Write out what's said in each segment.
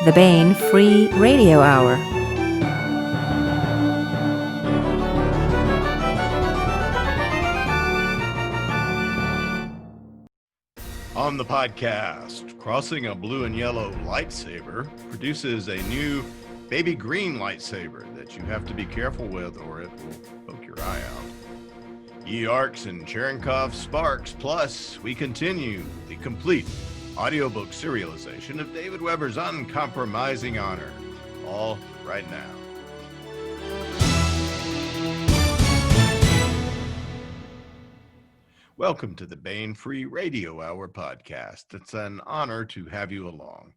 the Baen Free Radio Hour. On the podcast, crossing a blue and yellow lightsaber produces a new baby green lightsaber that you have to be careful with or it will poke your eye out. E-arcs and Cherenkov sparks, plus we continue the complete audiobook serialization of David Weber's Uncompromising Honor, all right now. Welcome to the Baen Free Radio Hour podcast. It's an honor to have you along.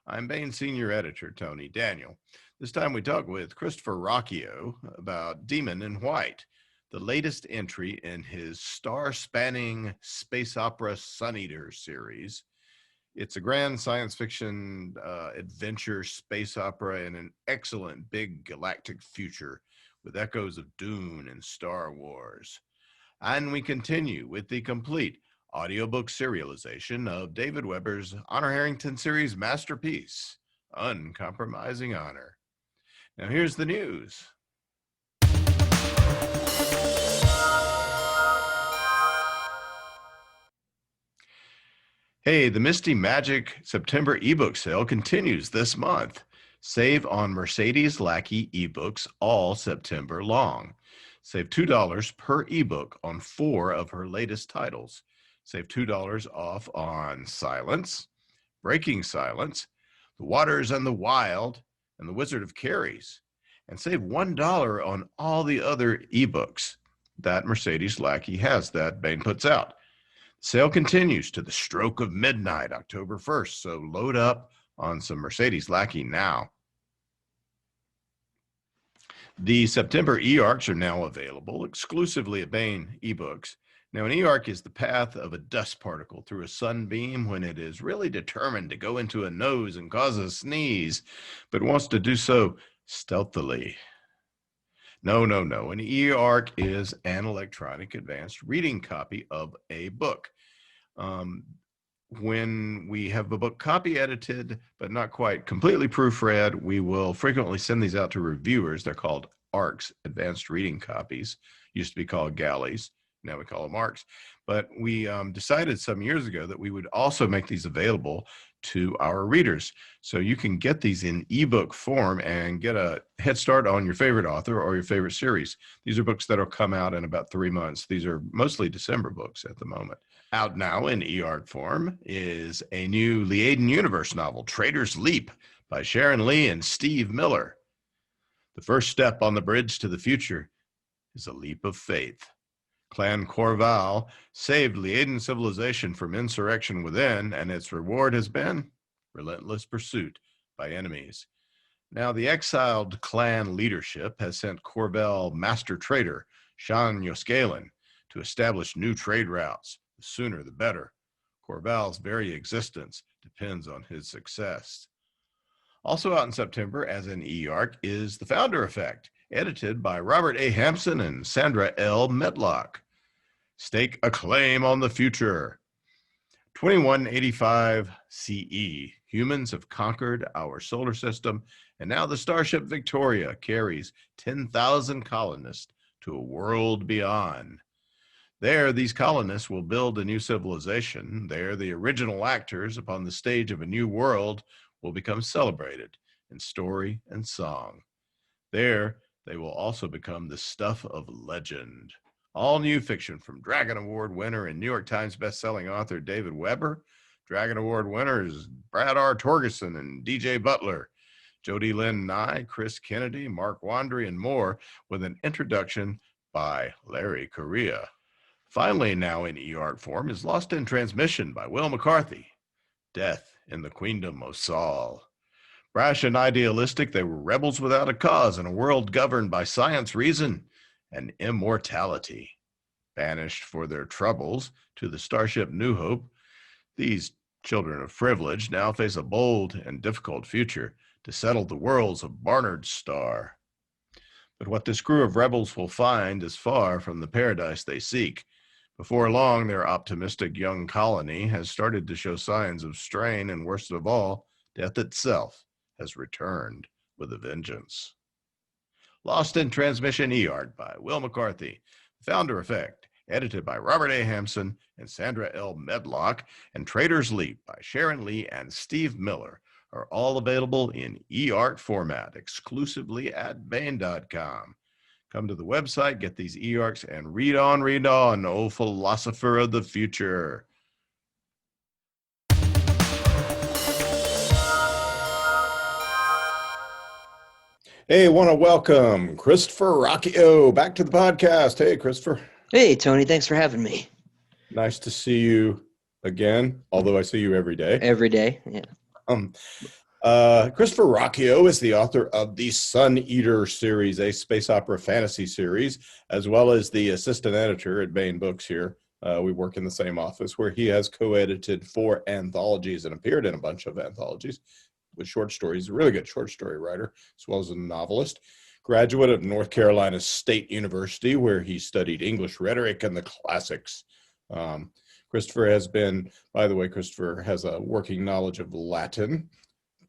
I'm Baen Senior Editor Tony Daniel. This time we talk with Christopher Ruocchio about Demon in White, the latest entry in his star-spanning space opera Sun Eater series. It's a grand science fiction adventure space opera in an excellent big galactic future with echoes of Dune and Star Wars. And we continue with the complete audiobook serialization of David Weber's Honor Harrington series masterpiece, Uncompromising Honor. Now here's the news. Hey, the Misty Magic September ebook sale continues this month. Save on Mercedes Lackey ebooks all September long. Save $2 per ebook on 4 of her latest titles. Save $2 off on Silence, Breaking Silence, The Waters and the Wild, and The Wizard of Carries. And save $1 on all the other ebooks that Mercedes Lackey has that Baen puts out. Sale continues to the stroke of midnight, October 1st, so load up on some Mercedes Lackey now. The September e-arcs are now available exclusively at Baen eBooks. Now, an e-arc is the path of a dust particle through a sunbeam when it is really determined to go into a nose and cause a sneeze, but wants to do so stealthily. No. An e-arc is an electronic advanced reading copy of a book. When we have a book copy edited, but not quite completely proofread, we will frequently send these out to reviewers. They're called ARCs, advanced reading copies. Used to be called galleys. Now we call them ARCs. But we decided some years ago that we would also make these available to our readers. So you can get these in ebook form and get a head start on your favorite author or your favorite series. These are books that will come out in about 3 months. These are mostly December books at the moment. Out now in e-art form is a new Liaden Universe novel, Traitor's Leap, by Sharon Lee and Steve Miller. The first step on the bridge to the future is a leap of faith. Clan Corval saved Liaden civilization from insurrection within, and its reward has been relentless pursuit by enemies. Now, the exiled clan leadership has sent Corval master trader Sean Yoskalen to establish new trade routes. The sooner the better. Corval's very existence depends on his success. Also out in September as an e-arc is The Founder Effect, edited by Robert A. Hampson and Sandra L. Medlock. Stake a claim on the future. 2185 CE. Humans have conquered our solar system, and now the starship Victoria carries 10,000 colonists to a world beyond. There, these colonists will build a new civilization. There, the original actors upon the stage of a new world will become celebrated in story and song. There, they will also become the stuff of legend. All new fiction from Dragon Award winner and New York Times bestselling author David Weber, Dragon Award winners Brad R. Torgerson and DJ Butler, Jody Lynn Nye, Chris Kennedy, Mark Wandry, and more, with an introduction by Larry Correia. Finally, now in e-art form, is Lost in Transmission by Will McCarthy. Death in the Queendom of Saul. Brash and idealistic, they were rebels without a cause in a world governed by science, reason, and immortality. Banished for their troubles to the starship New Hope, these children of privilege now face a bold and difficult future to settle the worlds of Barnard's Star. But what this crew of rebels will find is far from the paradise they seek. Before long, their optimistic young colony has started to show signs of strain, and worst of all, death itself has returned with a vengeance. Lost in Transmission E-Art by Will McCarthy. Founder Effect, edited by Robert A. Hampson and Sandra L. Medlock, and Trader's Leap by Sharon Lee and Steve Miller are all available in e-art format exclusively at Baen.com. Come to the website, get these e-arcs, and read on, oh philosopher of the future. Hey, want to welcome Christopher Ruocchio back to the podcast. Hey, Christopher. Hey, Tony. Thanks for having me. Nice to see you again, although I see you every day. Every day, yeah. Christopher Ruocchio is the author of the Sun Eater series, a space opera fantasy series, as well as the assistant editor at Baen Books here. We work in the same office, where he has co-edited 4 anthologies and appeared in a bunch of anthologies with short stories. A really good short story writer, as well as a novelist. Graduate of North Carolina State University, where he studied English rhetoric and the classics. Christopher has a working knowledge of Latin,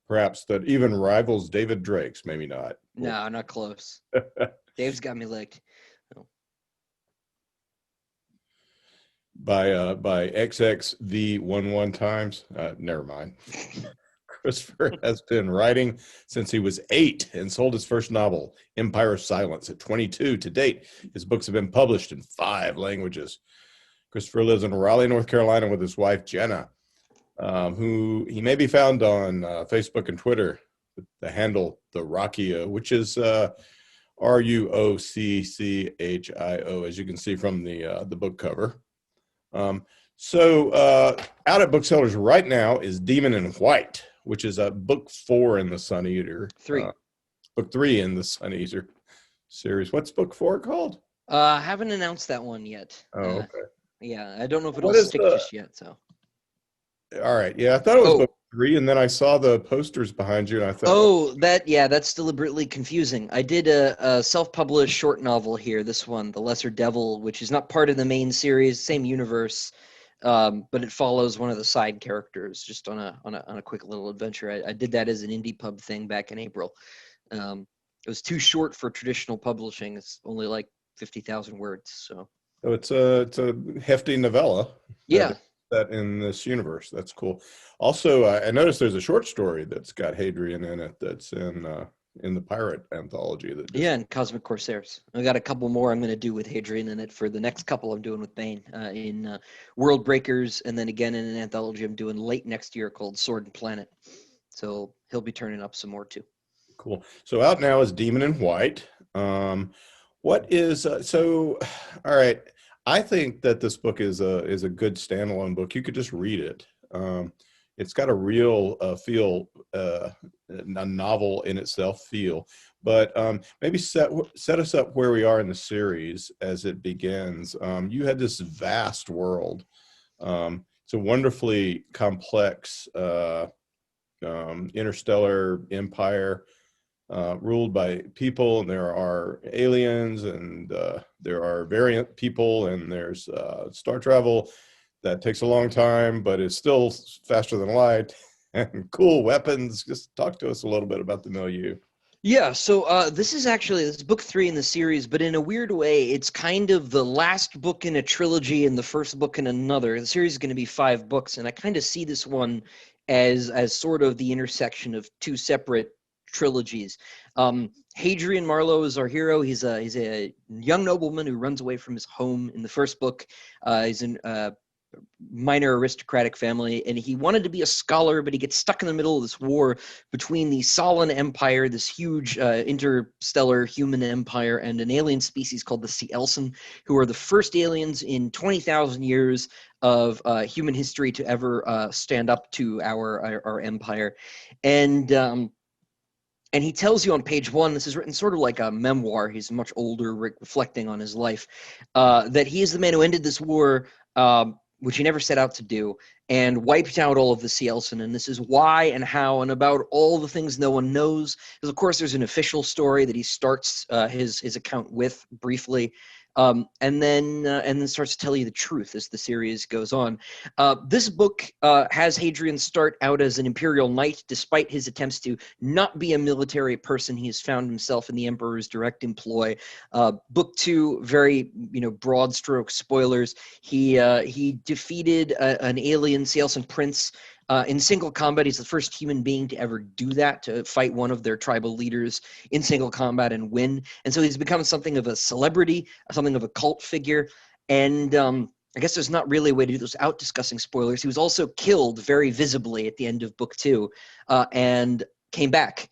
perhaps that even rivals David Drake's, maybe not. No, not close. Dave's got me licked. Oh. By XXV11 times. Never mind. Christopher has been writing since he was 8 and sold his first novel, Empire of Silence, at 22. To date, his books have been published in 5 languages. Christopher lives in Raleigh, North Carolina with his wife, Jenna, who he may be found on Facebook and Twitter with the handle The Ruocchio, which is Ruocchio, as you can see from the book cover. So out at booksellers right now is Demon in White, which is book 4 in the Sun Eater. 3. Book 3 in the Sun Eater series. What's book 4 called? Haven't announced that one yet. Oh, okay. Yeah, I don't know if it'll stick just yet. So. All right. Yeah, I thought it was book 3, and then I saw the posters behind you, and I thought. That's deliberately confusing. I did a self-published short novel here. This one, The Lesser Devil, which is not part of the main series, same universe. But it follows one of the side characters just on a quick little adventure. I did that as an indie pub thing back in April. It was too short for traditional publishing. It's only like 50,000 words. So it's a hefty novella. Yeah. That in this universe. That's cool. Also, I noticed there's a short story that's got Hadrian in it. That's in the pirate anthology. And COSMIC CORSAIRS. I got a couple more I'm going to do with Hadrian in it for the next couple I'm doing with Baen in World Breakers, and then again in an anthology I'm doing late next year called Sword and Planet. So he'll be turning up some more too. Cool. So out now is Demon in White. What is all right. I think that this book is a good standalone book. You could just read it. It's got a real feel, a novel in itself feel. But maybe set us up where we are in the series as it begins. You had this vast world. It's a wonderfully complex interstellar empire. Ruled by people, and there are aliens, and there are variant people, and there's star travel that takes a long time, but it's still faster than light, and cool weapons. Just talk to us a little bit about the milieu. Yeah, so this is book 3 in the series, but in a weird way, it's kind of the last book in a trilogy and the first book in another. The series is going to be 5 books, and I kind of see this one as sort of the intersection of 2 separate trilogies. Hadrian Marlowe is our hero. He's a young nobleman who runs away from his home in the first book. He's in minor aristocratic family, and he wanted to be a scholar, but he gets stuck in the middle of this war between the Solon Empire, this huge interstellar human empire, and an alien species called the Cielson, who are the first aliens in 20,000 years of human history to ever stand up to our empire. And he tells you on page 1, this is written sort of like a memoir, he's much older, reflecting on his life, that he is the man who ended this war, which he never set out to do, and wiped out all of the Cielson. And this is why and how and about all the things no one knows. Because, of course, there's an official story that he starts his account with briefly. and then starts to tell you the truth as the series goes on. This book has Hadrian start out as an imperial knight, despite his attempts to not be a military person. He has found himself in the emperor's direct employ. Book 2, very broad stroke spoilers. He defeated an alien Saelson prince in single combat. He's the first human being to ever do that, to fight one of their tribal leaders in single combat and win. And so he's become something of a celebrity, something of a cult figure. And I guess there's not really a way to do this without discussing spoilers. He was also killed very visibly at the end of book 2 and came back.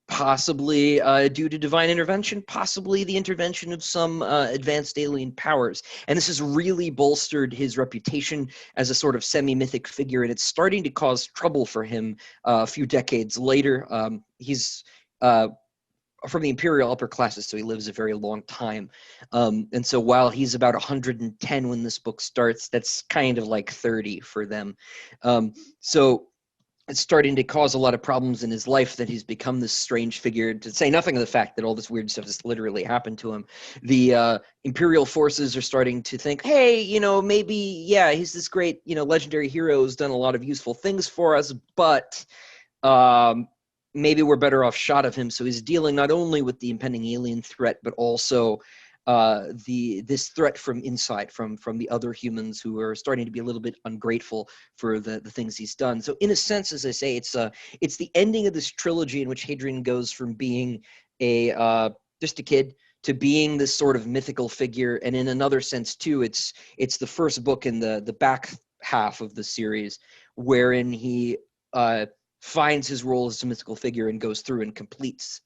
Possibly due to divine intervention, possibly the intervention of some advanced alien powers. And this has really bolstered his reputation as a sort of semi-mythic figure, and it's starting to cause trouble for him a few decades later. He's from the imperial upper classes, so he lives a very long time. And so while he's about 110 when this book starts, that's kind of like 30 for them. So it's starting to cause a lot of problems in his life that he's become this strange figure, to say nothing of the fact that all this weird stuff has literally happened to him. The imperial forces are starting to think, hey, maybe, yeah, he's this great, legendary hero who's done a lot of useful things for us, but maybe we're better off shot of him. So he's dealing not only with the impending alien threat, but also this threat from inside, from the other humans who are starting to be a little bit ungrateful for the things he's done. So in a sense, as I say, it's the ending of this trilogy in which Hadrian goes from being just a kid to being this sort of mythical figure. And in another sense too, it's the first book in the back half of the series wherein he finds his role as a mythical figure and goes through and completes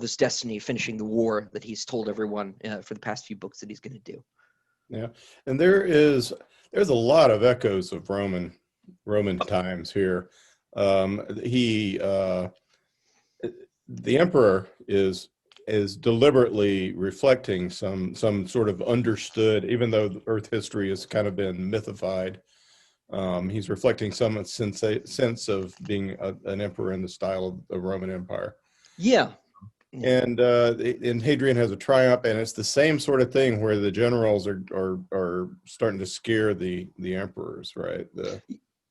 this destiny, finishing the war that he's told everyone for the past few books that he's going to do. Yeah, and there's a lot of echoes of Roman times here. The emperor is deliberately reflecting some sort of understood, even though Earth history has kind of been mythified. He's reflecting some sense of being an emperor in the style of the Roman Empire. Yeah. And Hadrian has a triumph, and it's the same sort of thing where the generals are starting to scare the emperors, right?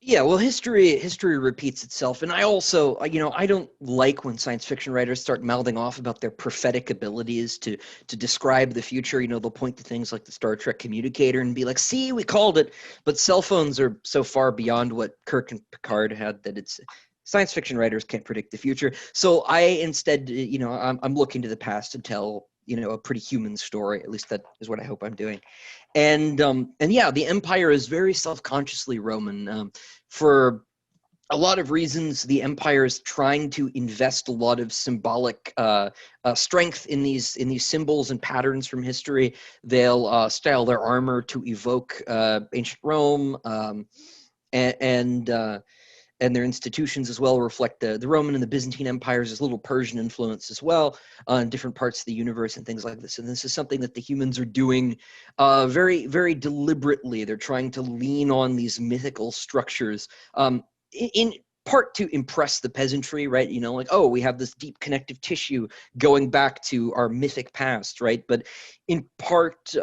Yeah, well, history repeats itself, and I also, I don't like when science fiction writers start mouthing off about their prophetic abilities to describe the future. They'll point to things like the Star Trek communicator and be like, "See, we called it." But cell phones are so far beyond what Kirk and Picard had that it's science fiction writers can't predict the future. So I instead, I'm looking to the past to tell, a pretty human story. At least that is what I hope I'm doing. And yeah, the empire is very self-consciously Roman. For a lot of reasons, the empire is trying to invest a lot of symbolic strength in these symbols and patterns from history. They'll style their armor to evoke ancient Rome, and their institutions as well reflect the Roman and the Byzantine empires. There's a little Persian influence as well in different parts of the universe and things like this. And this is something that the humans are doing very, very deliberately. They're trying to lean on these mythical structures in part to impress the peasantry, right? Like, oh, we have this deep connective tissue going back to our mythic past, right? But in part,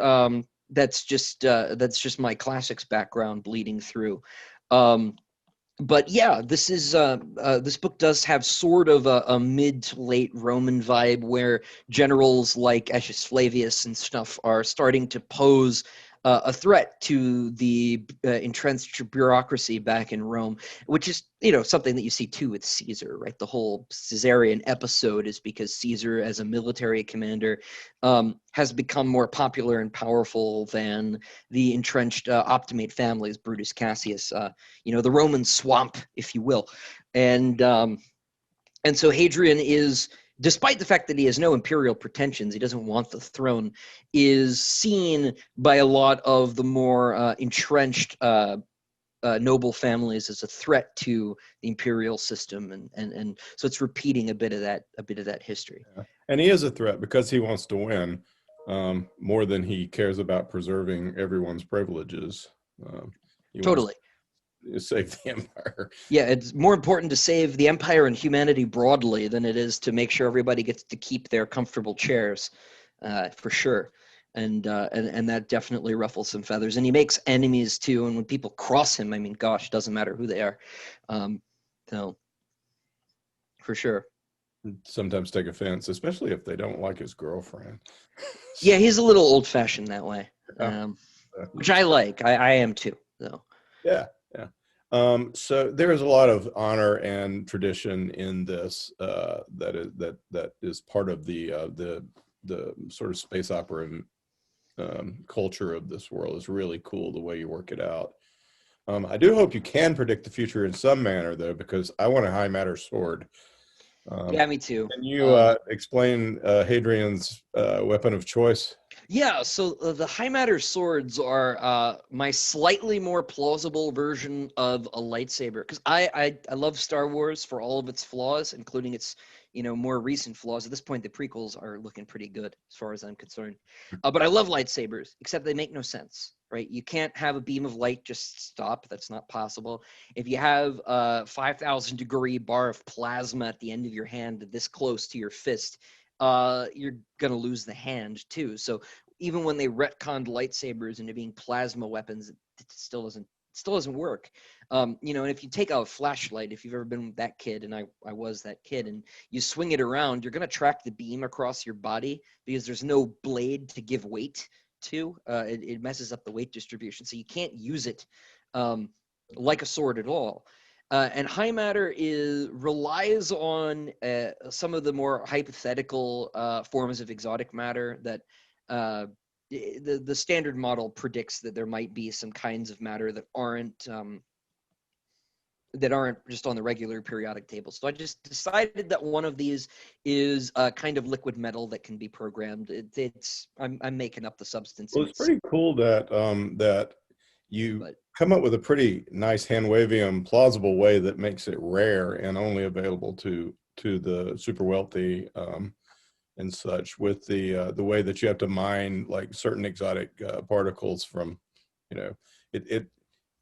that's just my classics background bleeding through. But yeah, this book does have sort of a mid to late Roman vibe where generals like Aetius Flavius and stuff are starting to pose a threat to the entrenched bureaucracy back in Rome, which is, something that you see too with Caesar, right? The whole Caesarian episode is because Caesar, as a military commander, has become more popular and powerful than the entrenched Optimate families, Brutus Cassius, the Roman swamp, if you will. And so Hadrian is, despite the fact that he has no imperial pretensions, he doesn't want the throne, is seen by a lot of the more entrenched noble families as a threat to the imperial system, and so it's repeating a bit of that history. Yeah. And he is a threat because he wants to win more than he cares about preserving everyone's privileges. Totally. Save the empire. Yeah, it's more important to save the empire and humanity broadly than it is to make sure everybody gets to keep their comfortable chairs, for sure. and that definitely ruffles some feathers. And he makes enemies too. And when people cross him, I mean, gosh, doesn't matter who they are. So for sure. Sometimes take offense, especially if they don't like his girlfriend. Yeah, he's a little old-fashioned that way, which I like. I am too. So yeah. So there is a lot of honor and tradition in this that is part of the sort of space opera culture of this world. Is really cool the way you work it out. I do hope you can predict the future in some manner, though, because I want a high matter sword. yeah, me too. Can you explain Hadrian's weapon of choice? Yeah, so the high matter swords are my slightly more plausible version of a lightsaber, because I love Star Wars for all of its flaws, including its more recent flaws. At this point, the prequels are looking pretty good as far as I'm concerned. But I love lightsabers, except they make no sense, right? You can't have a beam of light just stop. That's not possible. If you have a 5,000 degree bar of plasma at the end of your hand this close to your fist, you're gonna lose the hand too. So even when they retconned lightsabers into being plasma weapons, it still doesn't work. And if you take out a flashlight, if you've ever been that kid, and I was that kid, and you swing it around, you're gonna track the beam across your body because there's no blade to give weight to. It messes up the weight distribution, so you can't use it like a sword at all. And high matter relies on some of the more hypothetical forms of exotic matter that the standard model predicts that there might be some kinds of matter that aren't just on the regular periodic table. So I just decided that one of these is a kind of liquid metal that can be programmed. I'm making up the substance. Well, it's pretty cool that you come up with a pretty nice hand-wavy plausible way that makes it rare and only available to the super wealthy and such, with the way that you have to mine like certain exotic particles from,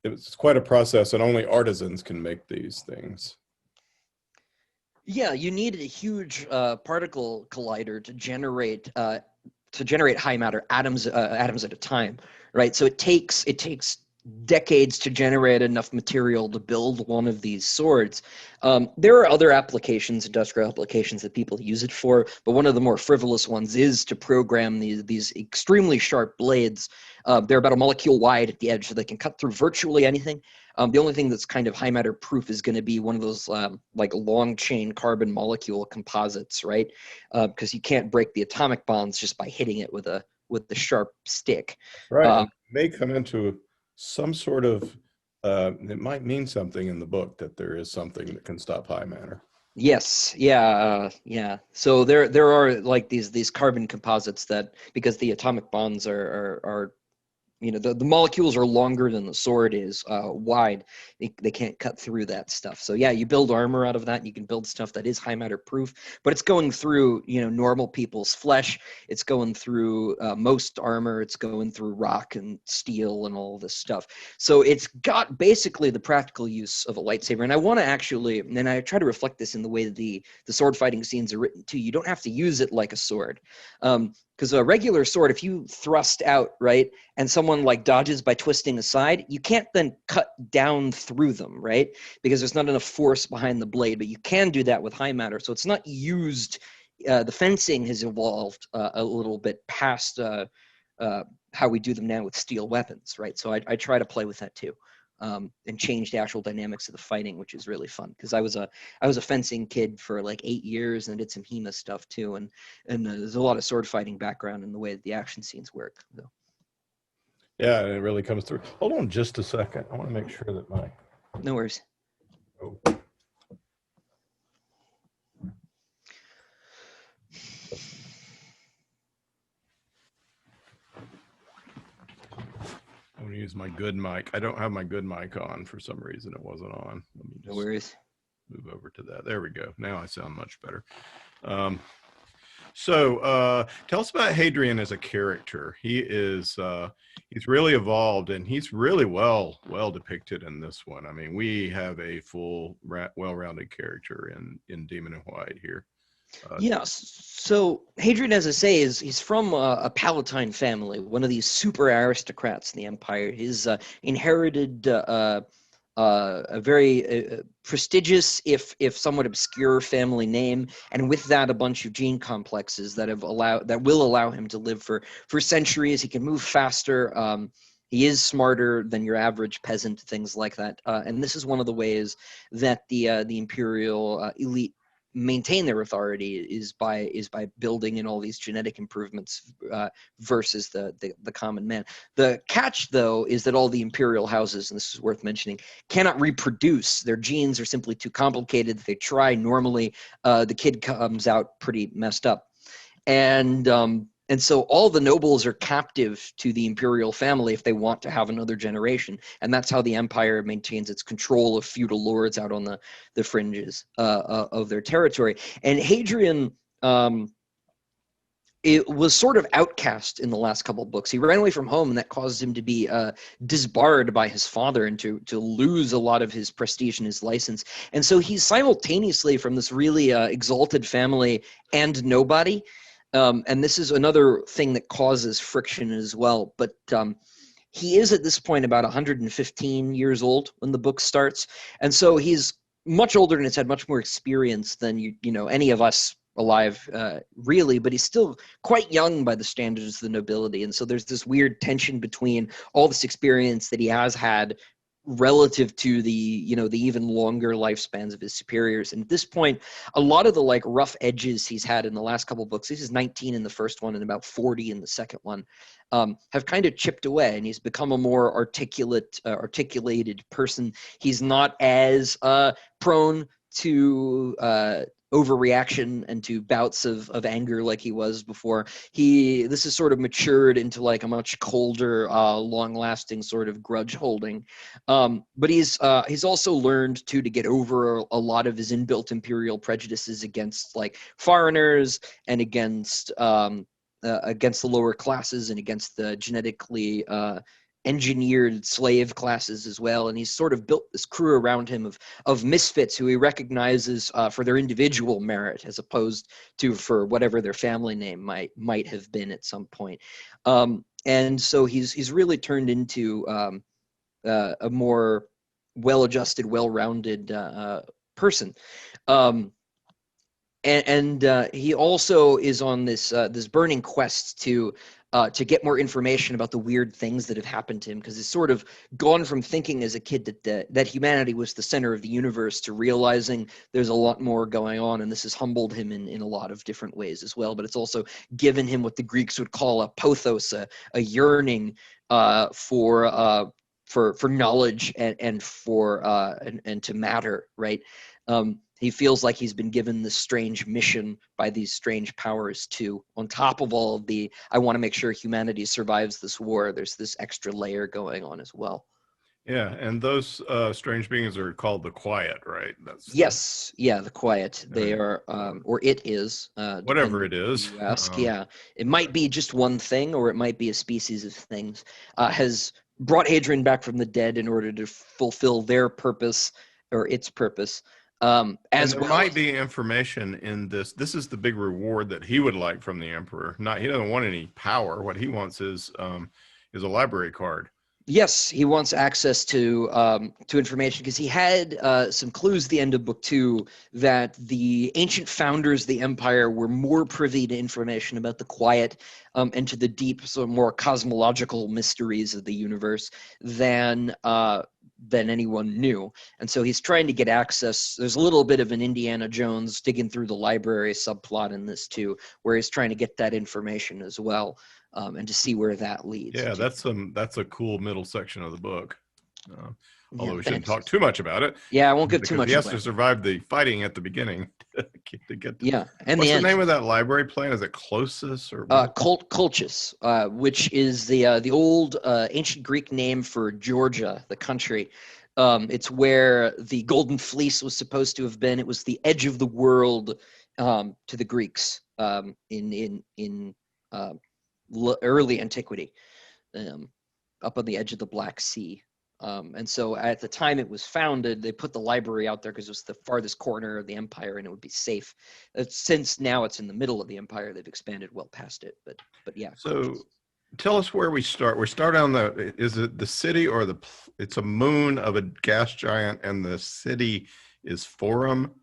it's quite a process, and only artisans can make these things. Yeah, you need a huge particle collider to generate high matter atoms at a time, right? So it takes decades to generate enough material to build one of these swords. There are other applications, industrial applications, that people use it for, but one of the more frivolous ones is to program these extremely sharp blades. They're about a molecule wide at the edge, so they can cut through virtually anything. The only thing that's kind of high matter proof is going to be one of those like long chain carbon molecule composites, right? Because you can't break the atomic bonds just by hitting it with the sharp stick. Right. It may come into some sort of it might mean something in the book that there is something that can stop high matter. Yes, yeah. So there are like these carbon composites that, because the atomic bonds are the molecules are longer than the sword is wide. They can't cut through that stuff. So yeah, you build armor out of that. And you can build stuff that is high matter proof, but it's going through normal people's flesh. It's going through most armor. It's going through rock and steel and all this stuff. So it's got basically the practical use of a lightsaber. And I want to actually, and I try to reflect this in the way that the sword fighting scenes are written too. You don't have to use it like a sword. Because a regular sword, if you thrust out, right, and someone like dodges by twisting aside, you can't then cut down through them, right? Because there's not enough force behind the blade, but you can do that with high matter. So it's not used. The fencing has evolved a little bit past how we do them now with steel weapons, right? So I try to play with that too. And change the actual dynamics of the fighting, which is really fun, because I was a fencing kid for like 8 years and did some HEMA stuff too, and there's a lot of sword fighting background in the way that the action scenes work. So. Yeah, it really comes through. Hold on just a second. I want to make sure that my No worries. Oh. I'm going to use my good mic. I don't have my good mic on for some reason. It wasn't on. Let me just No worries. Move over to that. There we go. Now I sound much better. So tell us about Hadrian as a character. He's really evolved, and he's really well depicted in this one. I mean, we have a full, well-rounded character in Demon in White here. Yeah, so Hadrian, as I say, he's from a Palatine family, one of these super aristocrats in the empire. He's inherited a very prestigious, if somewhat obscure, family name, and with that, a bunch of gene complexes that will allow him to live for centuries. He can move faster. He is smarter than your average peasant, things like that. And this is one of the ways that the imperial elite maintain their authority is by building in all these genetic improvements versus the common man. The catch, though, is that all the imperial houses, and this is worth mentioning, cannot reproduce. Their genes are simply too complicated. They try normally, the kid comes out pretty messed up, and so all the nobles are captive to the imperial family if they want to have another generation. And that's how the empire maintains its control of feudal lords out on the fringes of their territory. And Hadrian, it was sort of outcast in the last couple of books. He ran away from home, and that caused him to be disbarred by his father and to lose a lot of his prestige and his license. And so he's simultaneously from this really exalted family and nobody. And this is another thing that causes friction as well. But he is at this point about 115 years old when the book starts. And so he's much older and has had much more experience than any of us alive, really, but he's still quite young by the standards of the nobility. And so there's this weird tension between all this experience that he has had relative to the even longer lifespans of his superiors. And at this point, a lot of the rough edges he's had in the last couple of books, this is 19 in the first one and about 40 in the second one, have kind of chipped away, and he's become a more articulated person. He's not as prone to overreaction and to bouts of anger like he was before. This has sort of matured into a much colder, long-lasting sort of grudge holding. But he's also learned to get over a lot of his inbuilt imperial prejudices against foreigners and against the lower classes and against the genetically engineered slave classes as well. And he's sort of built this crew around him of misfits who he recognizes for their individual merit as opposed to for whatever their family name might have been at some point. And so he's really turned into a more well-adjusted, well-rounded person. And he also is on this burning quest to get more information about the weird things that have happened to him, because he's sort of gone from thinking as a kid that humanity was the center of the universe to realizing there's a lot more going on, and this has humbled him in a lot of different ways as well. But it's also given him what the Greeks would call a pothos, a yearning for knowledge and to matter, right? He feels like he's been given this strange mission by these strange powers too. On top of all of I want to make sure humanity survives this war, there's this extra layer going on as well. Yeah, and those strange beings are called the Quiet, right? Yes, the Quiet. They are, or it is. Whatever it is. You ask, yeah. It might be just one thing, or it might be a species of things. Has brought Hadrian back from the dead in order to fulfill their purpose, or its purpose. There might be information in this. This is the big reward that he would like from the emperor. He doesn't want any power. What he wants is a library card. Yes, he wants access to information, because he had some clues at the end of book 2 that the ancient founders of the empire were more privy to information about the Quiet and to the deep, more cosmological mysteries of the universe than anyone knew. And so he's trying to get access. There's a little bit of an Indiana Jones digging through the library subplot in this too, where he's trying to get that information as well, and to see where that leads. Yeah, that's a cool middle section of the book. Although we shouldn't talk too much about it. Yeah, I won't give too much. He has to survive the fighting at the beginning to get. And what's the name of that library plan? Is it Colossus or Colchis, which is the old ancient Greek name for Georgia, the country. It's where the Golden Fleece was supposed to have been. It was the edge of the world to the Greeks in early antiquity, up on the edge of the Black Sea. And so at the time it was founded, they put the library out there because it was the farthest corner of the empire and it would be safe. Since now it's in the middle of the empire, they've expanded well past it. But yeah. So tell us where we start. We start on is it the city or it's a moon of a gas giant and the city is Forum?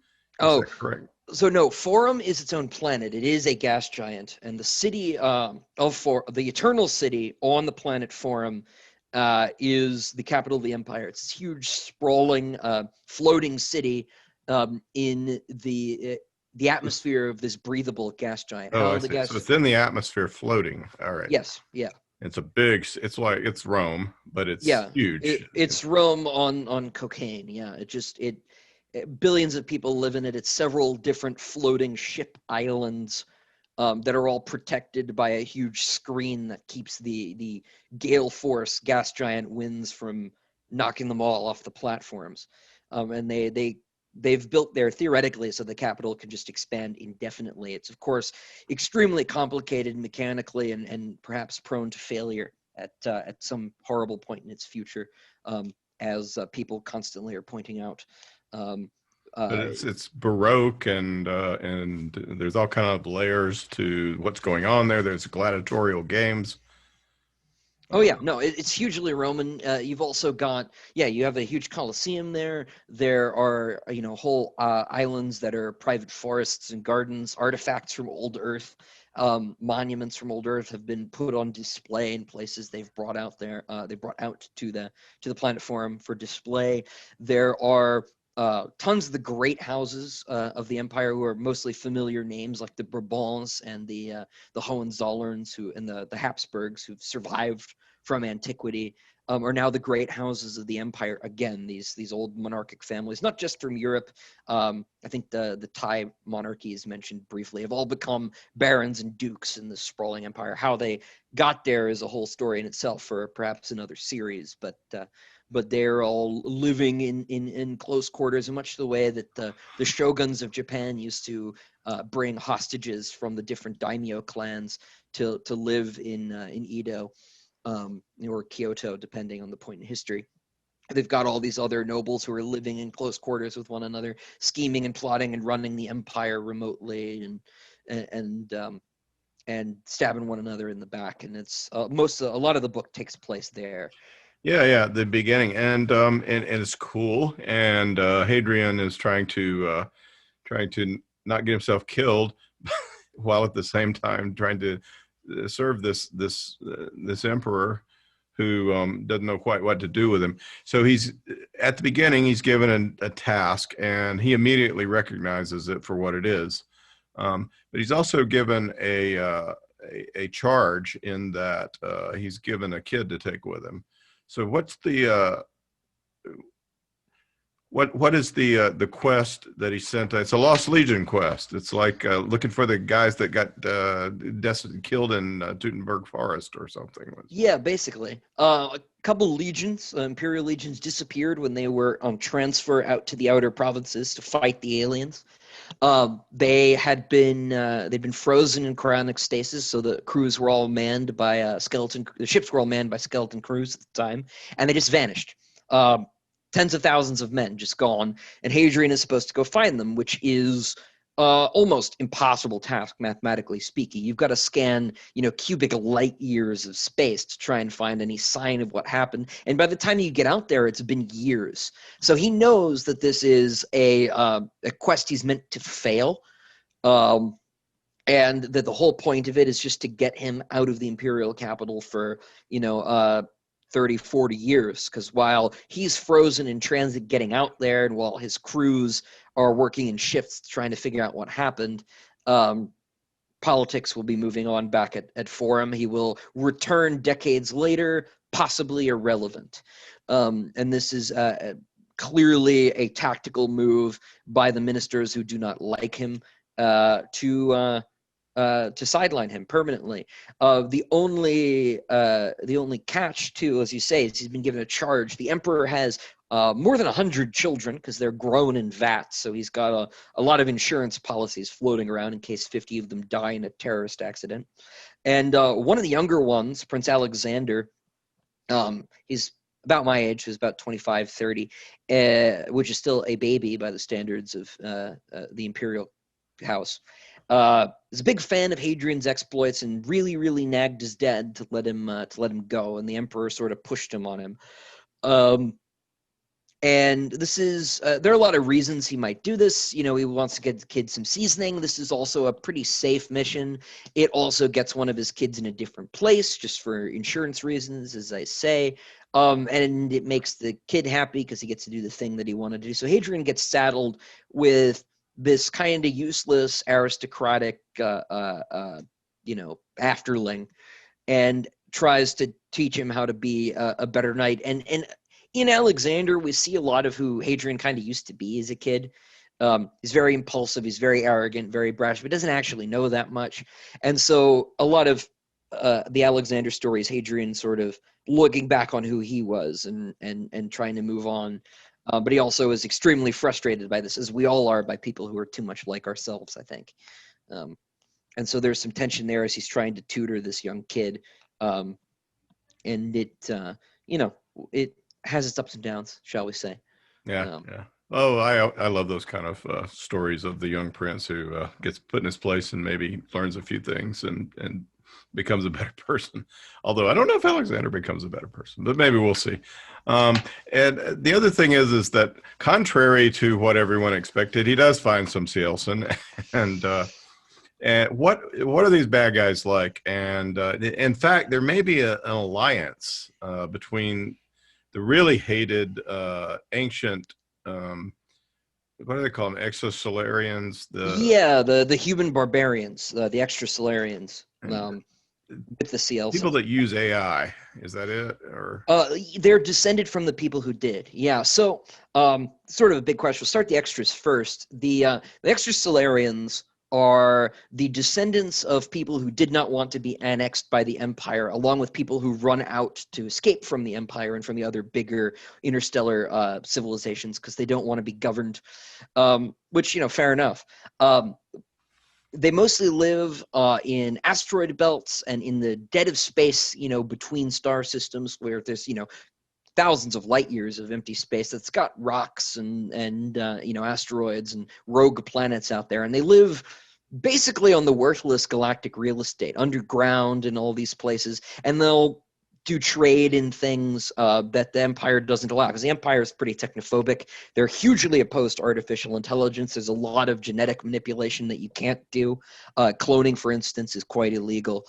Is that correct? So no, Forum is its own planet. It is a gas giant, and the city the Eternal City on the planet Forum is the capital of the empire. It's this huge, sprawling, floating city in the atmosphere of this breathable gas giant. So it's in the atmosphere, floating. All right. Yes. Yeah. It's it's Rome, but it's huge. It's Rome on cocaine. Yeah. Billions of people live in it. It's several different floating ship islands that are all protected by a huge screen that keeps the gale force gas giant winds from knocking them all off the platforms. And they've built there theoretically so the capital can just expand indefinitely. It's of course extremely complicated mechanically and perhaps prone to failure at some horrible point in its future, as people constantly are pointing out. But it's Baroque and there's all kind of layers to what's going on there. There's gladiatorial games. Oh yeah, no, it's hugely Roman. You've also got, you have a huge Colosseum there. There are, whole islands that are private forests and gardens. Artifacts from old Earth, monuments from old Earth have been put on display in places they've brought out there. They brought out to the Planet Forum for display. There are tons of the great houses of the empire who are mostly familiar names, like the Bourbons and the Hohenzollerns and the Habsburgs, who've survived from antiquity, are now the great houses of the empire. Again, these old monarchic families, not just from Europe. I think the Thai monarchy is mentioned briefly, have all become barons and dukes in this sprawling empire. How they got there is a whole story in itself for perhaps another series, but they're all living in close quarters in much the way that the shoguns of Japan used to bring hostages from the different daimyo clans to live in Edo or Kyoto, depending on the point in history. They've got all these other nobles who are living in close quarters with one another, scheming and plotting and running the empire remotely and stabbing one another in the back. And it's a lot of the book takes place there. Yeah, the beginning, and it's cool. And Hadrian is trying to not get himself killed, while at the same time trying to serve this emperor who doesn't know quite what to do with him. So he's at the beginning, he's given a task, and he immediately recognizes it for what it is. But he's also given a charge in that he's given a kid to take with him. So what's what is the quest that he sent? It's a Lost Legion quest. It's like looking for the guys that got killed in Teutoburg Forest or something. Yeah, basically. A couple legions, Imperial legions, disappeared when they were on transfer out to the outer provinces to fight the aliens. They'd been frozen in cryonic stasis, so the crews were all manned by the ships were all manned by skeleton crews at the time, and they just vanished. Tens of thousands of men just gone, and Hadrian is supposed to go find them, which is almost impossible task, mathematically speaking. You've got to scan, cubic light years of space to try and find any sign of what happened. And by the time you get out there, it's been years. So he knows that this is a quest he's meant to fail, and that the whole point of it is just to get him out of the imperial capital for, 30, 40 years, because while he's frozen in transit getting out there, and while his crews are working in shifts trying to figure out what happened, politics will be moving on back at Forum. He will return decades later, possibly irrelevant. And this is clearly a tactical move by the ministers who do not like him to sideline him permanently. The only catch, too, as you say, is he's been given a charge. The emperor has more than 100 children because they're grown in vats, so he's got a lot of insurance policies floating around in case 50 of them die in a terrorist accident. And one of the younger ones, Prince Alexander, he's about my age, who's about 25, 30, which is still a baby by the standards of the imperial house. Is a big fan of Hadrian's exploits and really, really nagged his dad to let him go, and the emperor sort of pushed him on him. And this is there are a lot of reasons he might do this. He wants to get the kid some seasoning. This is also a pretty safe mission. It also gets one of his kids in a different place just for insurance reasons, as I say. And it makes the kid happy because he gets to do the thing that he wanted to do. So Hadrian gets saddled with this kind of useless aristocratic, afterling, and tries to teach him how to be a better knight. And in Alexander, we see a lot of who Hadrian kind of used to be as a kid. He's very impulsive. He's very arrogant, very brash, but doesn't actually know that much. And so a lot of the Alexander story is Hadrian sort of looking back on who he was and trying to move on. But he also is extremely frustrated by this, as we all are, by people who are too much like ourselves, I think. And so there's some tension there as he's trying to tutor this young kid. And it has its ups and downs, shall we say. Yeah. Oh, I love those kind of stories of the young prince who gets put in his place and maybe learns a few things and becomes a better person. Although I don't know if Alexander becomes a better person, but maybe we'll see. And the other thing is that contrary to what everyone expected, he does find some Cielson. And what are these bad guys like? And in fact, there may be an alliance between the really hated ancient, what do they call them? Exosolarians? The human barbarians, the extrasolarians, with the Cielson. People that use AI, is that it? Or they're descended from the people who did. Yeah. So sort of a big question. We'll start the extras first. The extrasolarians are the descendants of people who did not want to be annexed by the Empire, along with people who run out to escape from the Empire and from the other bigger interstellar civilizations because they don't want to be governed, which, fair enough. They mostly live in asteroid belts and in the dead of space, between star systems where there's, thousands of light years of empty space that's got rocks and asteroids and rogue planets out there. And they live basically on the worthless galactic real estate underground in all these places. And they'll do trade in things that the Empire doesn't allow, because the Empire is pretty technophobic. They're hugely opposed to artificial intelligence. There's a lot of genetic manipulation that you can't do. Cloning, for instance, is quite illegal.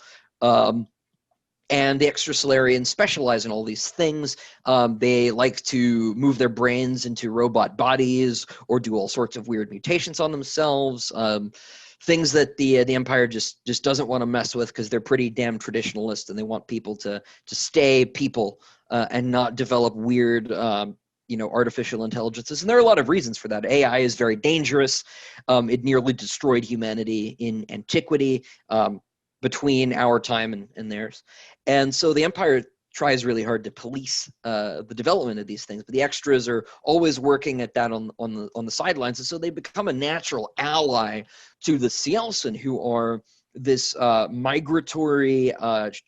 And the extrasolarians specialize in all these things. They like to move their brains into robot bodies or do all sorts of weird mutations on themselves. Things that the Empire just doesn't want to mess with because they're pretty damn traditionalist and they want people to stay people and not develop weird artificial intelligences. And there are a lot of reasons for that. AI is very dangerous. It nearly destroyed humanity in antiquity. Between our time and theirs. And so the Empire tries really hard to police the development of these things, but the extras are always working at that on the sidelines. And so they become a natural ally to the Cielson, who are this migratory,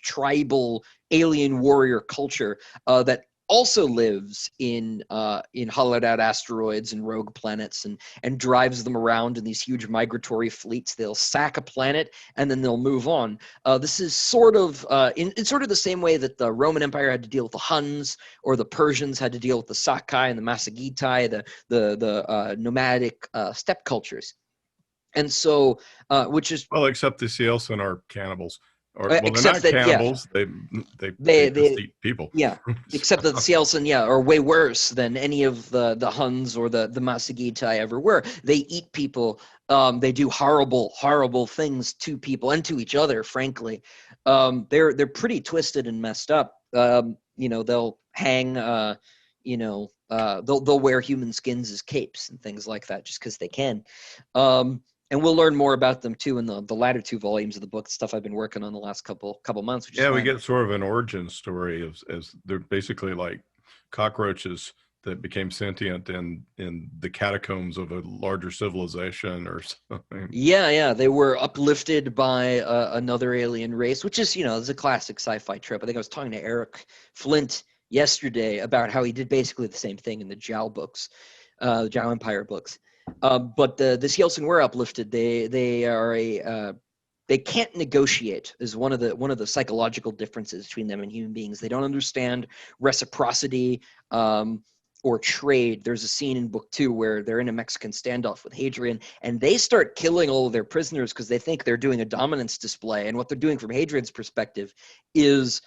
tribal, alien warrior culture that also lives in hollowed out asteroids and rogue planets and drives them around in these huge migratory fleets. They'll sack a planet and then they'll move on. This is sort of in sort of the same way that the Roman Empire had to deal with the Huns, or the Persians had to deal with the Sakai and the Massagetai, the nomadic steppe cultures. And so, which is except the Cielson are cannibals. They're not cannibals. Yeah. They just eat people. Yeah, except that the Cielson, are way worse than any of the Huns or the Massagetai ever were. They eat people. They do horrible, horrible things to people and to each other. Frankly, they're pretty twisted and messed up. They'll hang. They'll wear human skins as capes and things like that just because they can. And we'll learn more about them too in the latter two volumes of the book, stuff I've been working on the last couple months. We get sort of an origin story as they're basically like cockroaches that became sentient in the catacombs of a larger civilization or something. Yeah, they were uplifted by another alien race, which is, it's a classic sci-fi trip. I think I was talking to Eric Flint yesterday about how he did basically the same thing in the Zhao books, the Zhao Empire books. But the Yeltsin were uplifted. They can't negotiate is one of the psychological differences between them and human beings. They don't understand reciprocity or trade. There's a scene in book 2 where they're in a Mexican standoff with Hadrian, and they start killing all of their prisoners because they think they're doing a dominance display. And what they're doing from Hadrian's perspective is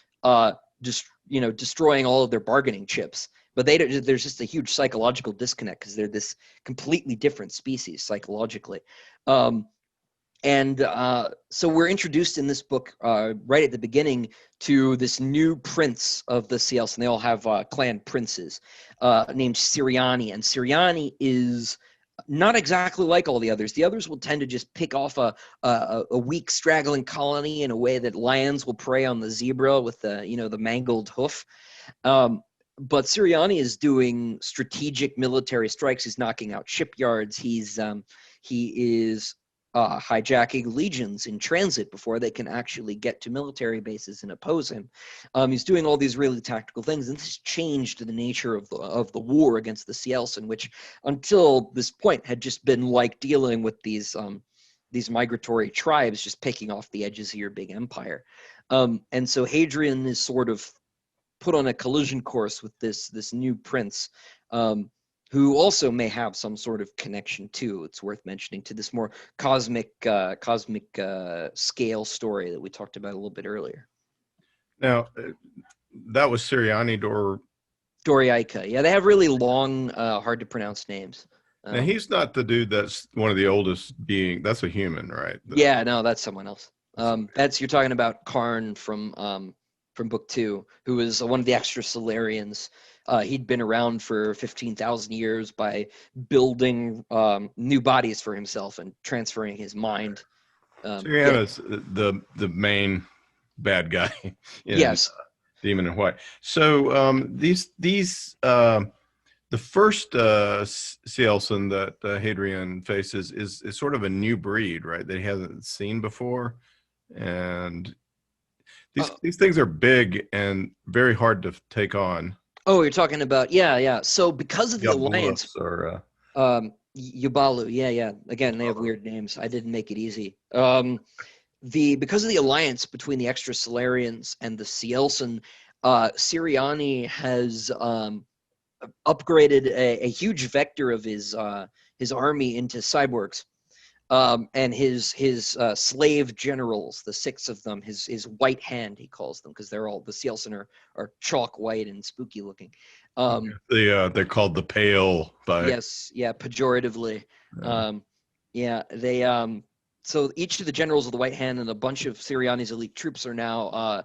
destroying all of their bargaining chips. But there's just a huge psychological disconnect because they're this completely different species psychologically. So we're introduced in this book right at the beginning to this new prince of the Ciels, and they all have clan princes named Siriani. And Siriani is not exactly like all the others. The others will tend to just pick off a weak, straggling colony in a way that lions will prey on the zebra with the mangled hoof. But Siriani is doing strategic military strikes. He's knocking out shipyards. He is hijacking legions in transit before they can actually get to military bases and oppose him. He's doing all these really tactical things, and this has changed the nature of the war against the Cielsen, which until this point had just been like dealing with these migratory tribes just picking off the edges of your big empire. And so Hadrian is sort of put on a collision course with this new prince, who also may have some sort of connection too. It's worth mentioning to this more cosmic scale story that we talked about a little bit earlier. Now, that was Siriani Doriaika. Yeah, they have really long, hard to pronounce names. Now, he's not the dude that's one of the oldest being. That's a human, right? Yeah, no, that's someone else. You're talking about Karn from book 2, who is one of the extra Solarians. He'd been around for 15,000 years by building new bodies for himself and transferring his mind. Siriana's the main bad guy. Yes. Demon in White. So the first Cielsen that Hadrian faces is sort of a new breed, right? That he hasn't seen before, and these things are big and very hard to take on. Oh, you're talking about yeah. So because of the alliance, or Yubalu, yeah. Again, they have weird names. I didn't make it easy. Because of the alliance between the extra Solarians and the Cielsen, Siriani has upgraded a huge vector of his army into cyborgs, and his slave generals, the 6 of them, his white hand, he calls them, because they're all, the Cielsen are chalk white and spooky looking. They're called the Pale by pejoratively. So each of the generals of the White Hand and a bunch of Siriani's elite troops are now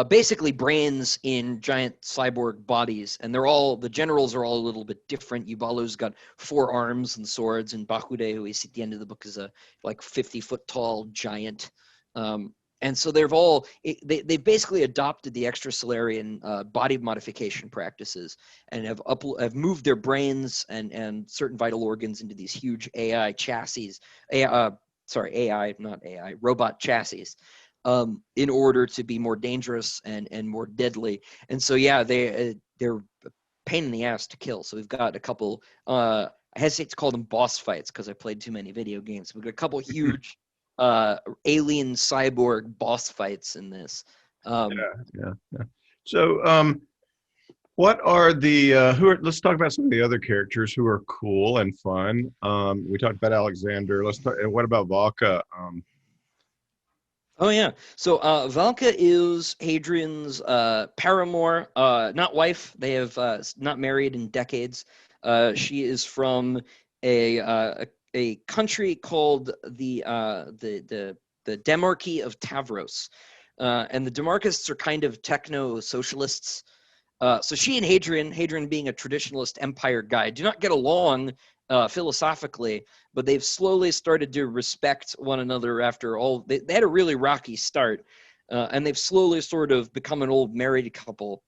basically brains in giant cyborg bodies, and the generals are all a little bit different. Yubalu's got 4 arms and swords, and Bakude, who we see at the end of the book, is a 50-foot tall giant. And so they've basically adopted the extra Solarian body modification practices and have moved their brains and certain vital organs into these huge AI chassis. Robot chassis. In order to be more dangerous and more deadly. And so, they're a pain in the ass to kill. So we've got a couple, I hesitate to call them boss fights because I played too many video games. We've got a couple huge alien cyborg boss fights in this. So what are let's talk about some of the other characters who are cool and fun. We talked about Alexander. What about Valka? Oh, yeah. So Valka is Hadrian's paramour, not wife. They have not married in decades. She is from a country called the Demarchy of Tavros. And the Demarchists are kind of techno-socialists. So she and Hadrian being a traditionalist empire guy, do not get along philosophically, but they've slowly started to respect one another after all. They had a really rocky start, and they've slowly sort of become an old married couple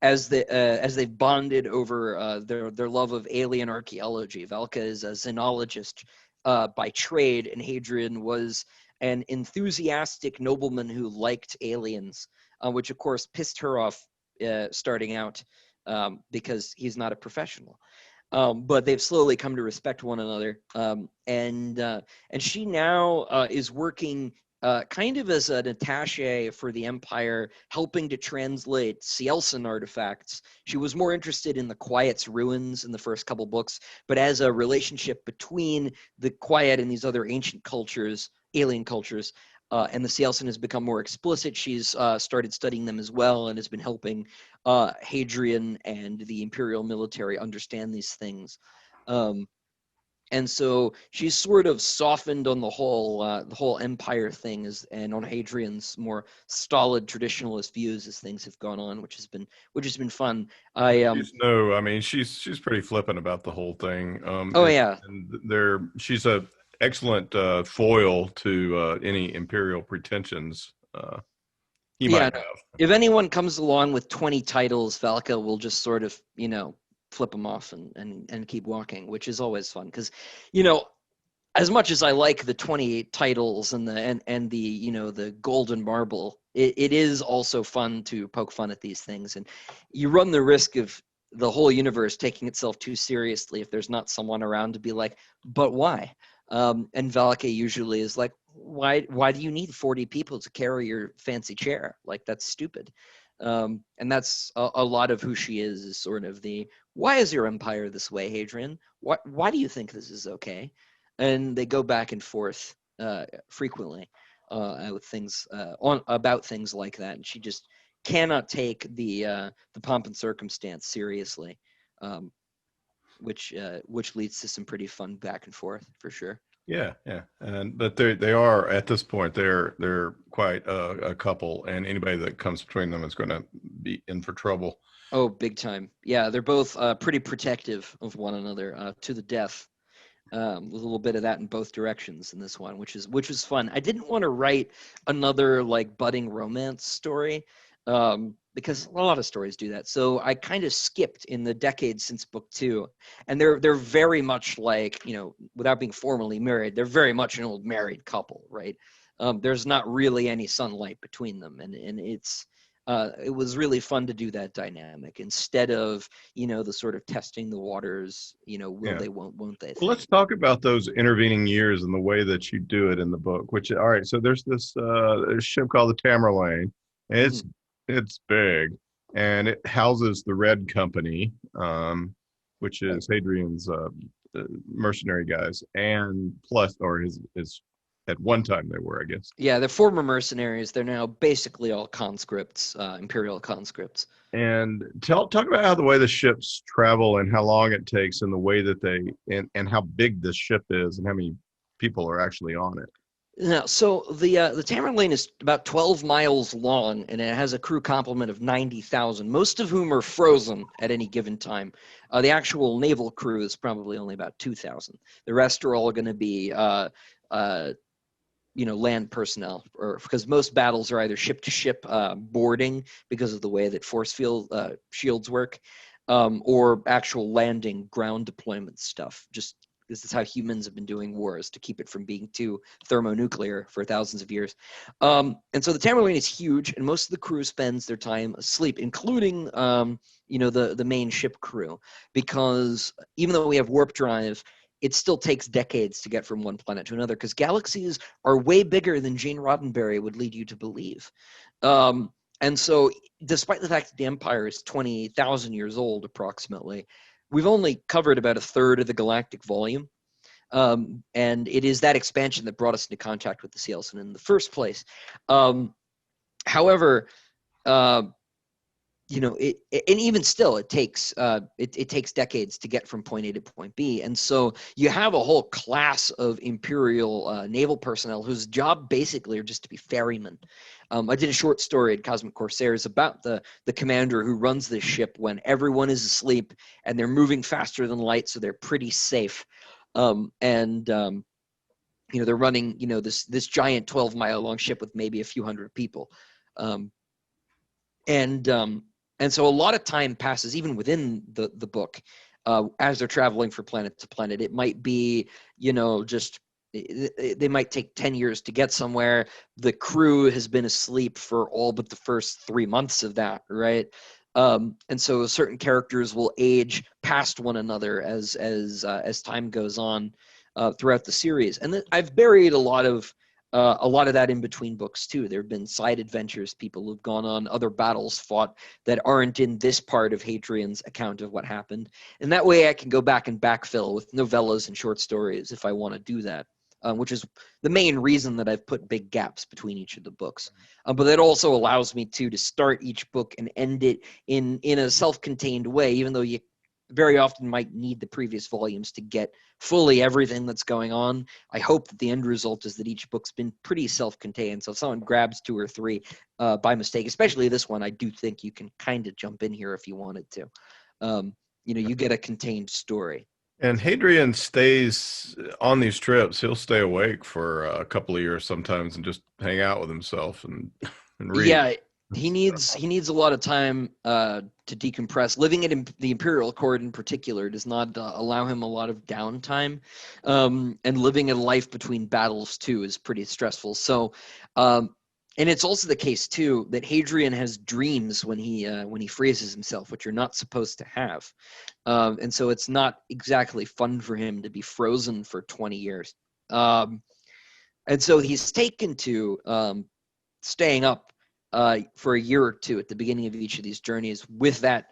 as they've bonded over their love of alien archaeology. Valka is a xenologist by trade, and Hadrian was an enthusiastic nobleman who liked aliens, which of course pissed her off starting out because he's not a professional. But they've slowly come to respect one another. And she now is working kind of as an attaché for the Empire, helping to translate Cielson artifacts. She was more interested in the Quiet's ruins in the first couple books, but as a relationship between the Quiet and these other ancient cultures, alien cultures, and the Cielson has become more explicit. She's started studying them as well and has been helping Hadrian and the Imperial military understand these things. And so she's sort of softened on the whole Empire thing, and on Hadrian's more stolid traditionalist views as things have gone on, which has been fun. She's pretty flippant about the whole thing. She's a excellent foil to any imperial pretensions he might have. If anyone comes along with 20 titles, Valka will just sort of, flip them off and keep walking, which is always fun because, as much as I like the 28 titles and the golden marble, it is also fun to poke fun at these things, and you run the risk of the whole universe taking itself too seriously if there's not someone around to be like, but why? And Valka usually is like, why do you need 40 people to carry your fancy chair? Like, that's stupid. And that's a lot of who she is sort of the, why is your empire this way, Hadrian? Why do you think this is okay? And they go back and forth frequently with things about things like that. And she just cannot take the pomp and circumstance seriously, which leads to some pretty fun back and forth for sure. Yeah, but they are at this point they're quite a couple, and anybody that comes between them is going to be in for trouble. Oh, big time! Yeah, they're both pretty protective of one another to the death. With a little bit of that in both directions in this one, which was fun. I didn't want to write another like budding romance story. Because a lot of stories do that. So I kind of skipped in the decades since book 2, and they're very much like, without being formally married, they're very much an old married couple, right? There's not really any sunlight between them, and it was really fun to do that dynamic instead of the sort of testing the waters, will they, won't they? Well, let's talk about those intervening years and the way that you do it in the book. Which, all right, so there's this ship called the Tamerlane. It's big, and it houses the Red Company, which is Hadrian's mercenary guys, and plus, or his at one time they were, I guess. Yeah, they're former mercenaries. They're now basically all conscripts, imperial conscripts. And talk about how the way the ships travel and how long it takes, and the way that and how big this ship is, and how many people are actually on it. Now, so the Tamerlane is about 12 miles long, and it has a crew complement of 90,000, most of whom are frozen at any given time. The actual naval crew is probably only about 2,000. The rest are all going to be, land personnel, or because most battles are either ship-to-ship boarding because of the way that force field shields work, or actual landing ground deployment stuff. Just this is how humans have been doing wars, to keep it from being too thermonuclear for thousands of years. And so the Tamerlane is huge, and most of the crew spends their time asleep, including the main ship crew, because even though we have warp drive, it still takes decades to get from one planet to another, because galaxies are way bigger than Gene Roddenberry would lead you to believe. And so despite the fact that the Empire is 20,000 years old approximately, we've only covered about a third of the galactic volume. And it is that expansion that brought us into contact with the Cielson in the first place. However, and even still, it takes decades to get from point A to point B. And so you have a whole class of Imperial naval personnel whose job basically are just to be ferrymen. I did a short story at COSMIC CORSAIRS about the commander who runs this ship when everyone is asleep and they're moving faster than light, so they're pretty safe. They're running, this giant 12-mile long ship with maybe a few hundred people. And so a lot of time passes even within the book as they're traveling from planet to planet. It might be, they might take 10 years to get somewhere. The crew has been asleep for all but the first 3 months of that, right? And so certain characters will age past one another as time goes on throughout the series. And I've buried a lot of that in between books too. There have been side adventures, people who've gone on other battles, fought, that aren't in this part of Hadrian's account of what happened. And that way I can go back and backfill with novellas and short stories if I want to do that, which is the main reason that I've put big gaps between each of the books. But that also allows me to start each book and end it in a self-contained way, even though you very often might need the previous volumes to get fully everything that's going on. I hope that the end result is that each book's been pretty self-contained. So if someone grabs 2 or 3 by mistake, especially this one, I do think you can kind of jump in here if you wanted to. You get a contained story. And Hadrian stays on these trips. He'll stay awake for a couple of years sometimes and just hang out with himself and read. Yeah, he needs a lot of time to decompress. Living at the Imperial Court in particular does not allow him a lot of downtime, and living a life between battles too is pretty stressful. So, and it's also the case too that Hadrian has dreams when he freezes himself, which you're not supposed to have, and so it's not exactly fun for him to be frozen for 20 years. And so he's taken to staying up for a year or 2 at the beginning of each of these journeys with that,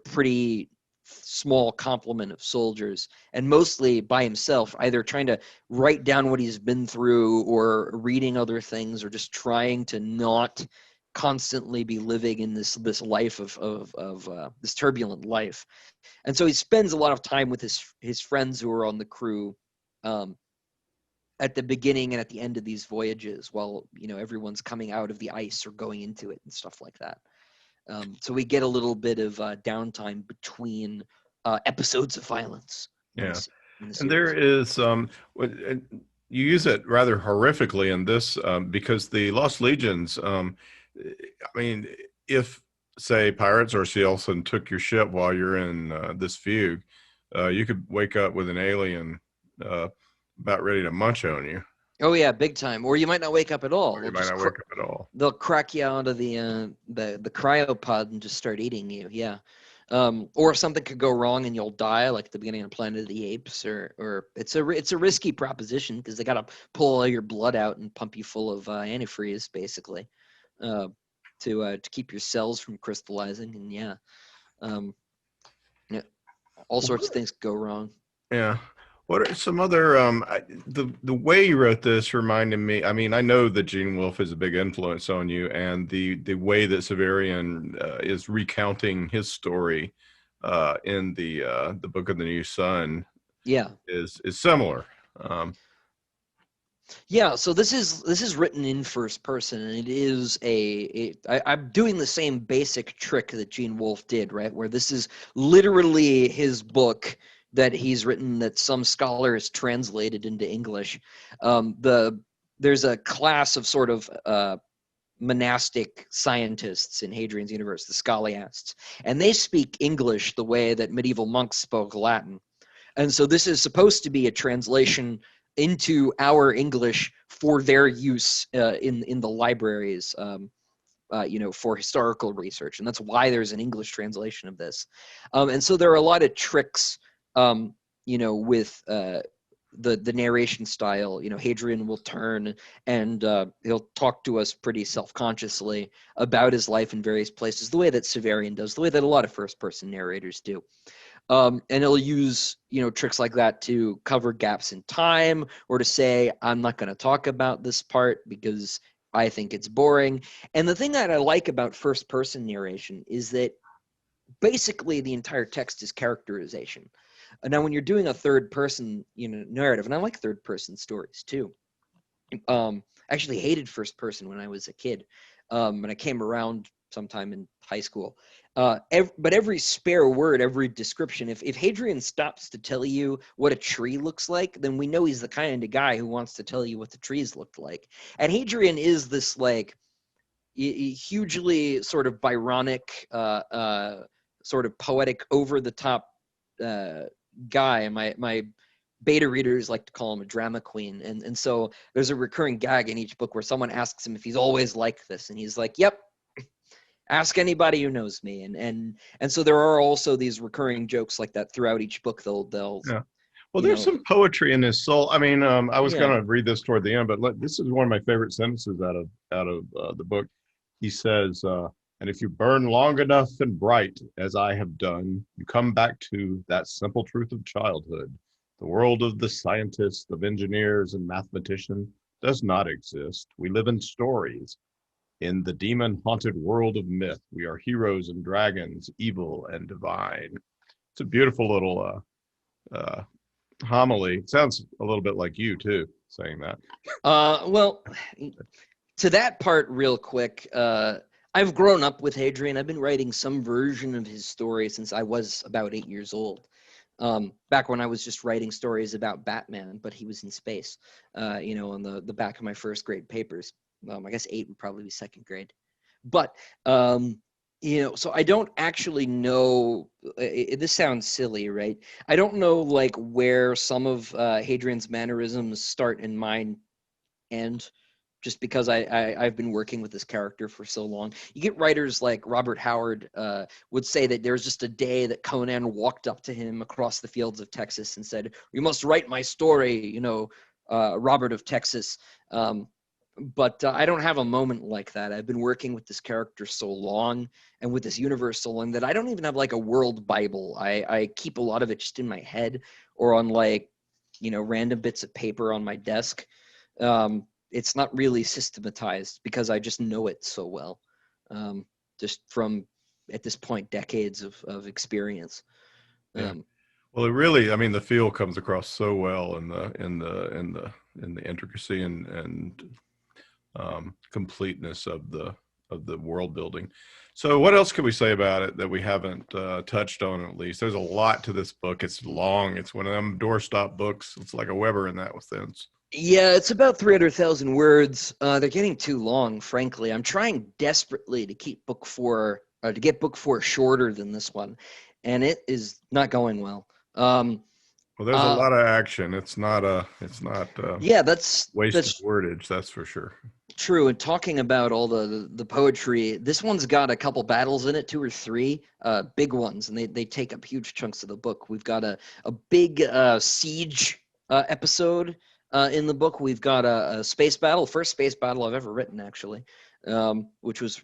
pretty small complement of soldiers, and mostly by himself, either trying to write down what he's been through or reading other things, or just trying to not constantly be living in this life of this turbulent life. And so he spends a lot of time with his friends who are on the crew, at the beginning and at the end of these voyages, while everyone's coming out of the ice or going into it and stuff like that. So we get a little bit of downtime between episodes of violence. Yeah, and there is you use it rather horrifically in this because the Lost Legions. I mean, if say pirates or Sealson took your ship while you're in this fugue, you could wake up with an alien about ready to munch on you. Oh yeah, big time. Or you might not wake up at all. Or you might not wake up at all. They'll crack you out of the cryopod and just start eating you. Yeah. Or something could go wrong and you'll die, like at the beginning of Planet of the Apes. Or it's a risky proposition because they got to pull all your blood out and pump you full of antifreeze, basically, to keep your cells from crystallizing. And yeah, all sorts of things go wrong. Yeah. What are some other the way you wrote this reminded me? I mean, I know that Gene Wolfe is a big influence on you, and the way that Severian is recounting his story in the Book of the New Sun, is similar. Yeah, so this is written in first person, and it is I'm doing the same basic trick that Gene Wolfe did, right? Where this is literally his book that he's written that some scholar has translated into English. There's a class of sort of monastic scientists in Hadrian's universe, the scholiasts, and they speak English the way that medieval monks spoke Latin. And so this is supposed to be a translation into our English for their use in the libraries, for historical research. And that's why there's an English translation of this. And so there are a lot of tricks with the narration style. Hadrian will turn and he'll talk to us pretty self-consciously about his life in various places, the way that Severian does, the way that a lot of first-person narrators do. And he'll use, tricks like that to cover gaps in time, or to say, I'm not going to talk about this part because I think it's boring. And the thing that I like about first-person narration is that basically the entire text is characterization. Now, when you're doing a third-person, narrative, and I like third-person stories too. I actually hated first-person when I was a kid, and I came around sometime in high school. But every spare word, every description, if Hadrian stops to tell you what a tree looks like, then we know he's the kind of guy who wants to tell you what the trees looked like. And Hadrian is this hugely sort of Byronic, sort of poetic, over-the-top guy. My beta readers like to call him a drama queen. And so there's a recurring gag in each book where someone asks him if he's always like this. And he's like, yep. Ask anybody who knows me. And so there are also these recurring jokes like that throughout each book. They'll Yeah. Well, you there's know, some poetry in his soul. I mean, I was yeah. going to read this toward the end, but this is one of my favorite sentences out of the book. He says, "And if you burn long enough and bright, as I have done, you come back to that simple truth of childhood. The world of the scientist, of engineers, and mathematician does not exist. We live in stories. In the demon-haunted world of myth, we are heroes and dragons, evil and divine." It's a beautiful little homily. It sounds a little bit like you too, saying that. Well, to that part real quick, I've grown up with Hadrian. I've been writing some version of his story since I was about 8 years old. Back when I was just writing stories about Batman, but he was in space, on the back of my first grade papers. I guess 8 would probably be second grade. But, so I don't actually know, this sounds silly, right? I don't know like where some of Hadrian's mannerisms start and mine end, just because I've been working with this character for so long. You get writers like Robert Howard would say that there was just a day that Conan walked up to him across the fields of Texas and said, "You must write my story, Robert of Texas." But I don't have a moment like that. I've been working with this character so long and with this universe so long that I don't even have like a world Bible. I keep a lot of it just in my head or on random bits of paper on my desk. It's not really systematized because I just know it so well, just from at this point decades of experience. Yeah. Well, it really, I mean, the feel comes across so well in the intricacy and completeness of the world building. So, what else can we say about it that we haven't touched on? At least there's a lot to this book. It's long. It's one of them doorstop books. It's like a Weber in that sense. Yeah, it's about 300,000 words. They're getting too long, frankly. I'm trying desperately to keep to get book 4 shorter than this one, and it is not going well. Well, there's a lot of action. It's not yeah, that's wasted wordage, that's for sure. True. And talking about all the poetry, this one's got a couple battles in it, 2 or 3 big ones, and they take up huge chunks of the book. We've got a big siege episode in the book. We've got a space battle, first space battle I've ever written, actually, which was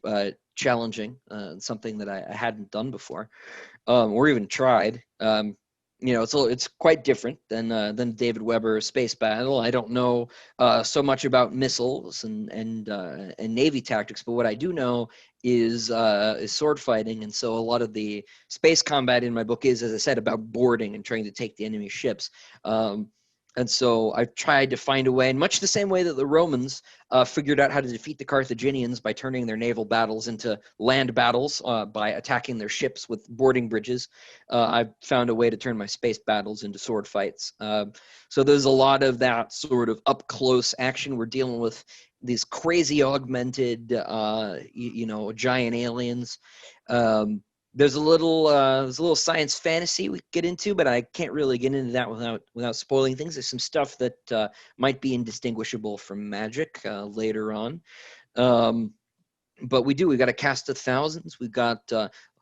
challenging, something that I hadn't done before or even tried. It's quite different than David Weber space battle. I don't know so much about missiles and Navy tactics, but what I do know is sword fighting, and so a lot of the space combat in my book is, as I said, about boarding and trying to take the enemy ships. And so I've tried to find a way, in much the same way that the Romans figured out how to defeat the Carthaginians by turning their naval battles into land battles by attacking their ships with boarding bridges. I've found a way to turn my space battles into sword fights. So there's a lot of that sort of up-close action. We're dealing with these crazy augmented, giant aliens. There's a little science fantasy we could get into, but I can't really get into that without spoiling things. There's some stuff that might be indistinguishable from magic later on. But we've got a cast of thousands. We've got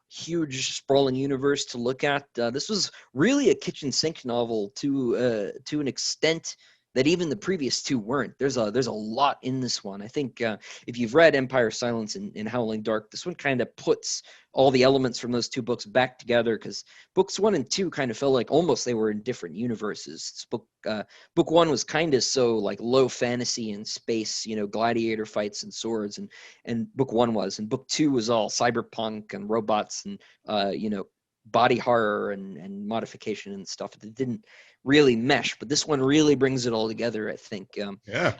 huge sprawling universe to look at. This was really a kitchen sink novel to an extent that even the previous 2 weren't. There's a lot in this one. I think if you've read Empire Silence and Howling Dark, this one kind of puts all the elements from those 2 books back together, because books 1 and 2 kind of felt like almost they were in different universes. Book 1 was kind of so like low fantasy and space, gladiator fights and swords, and book 1 was, and book 2 was all cyberpunk and robots and body horror and modification and stuff that didn't really mesh, but this one really brings it all together, I think. Yeah,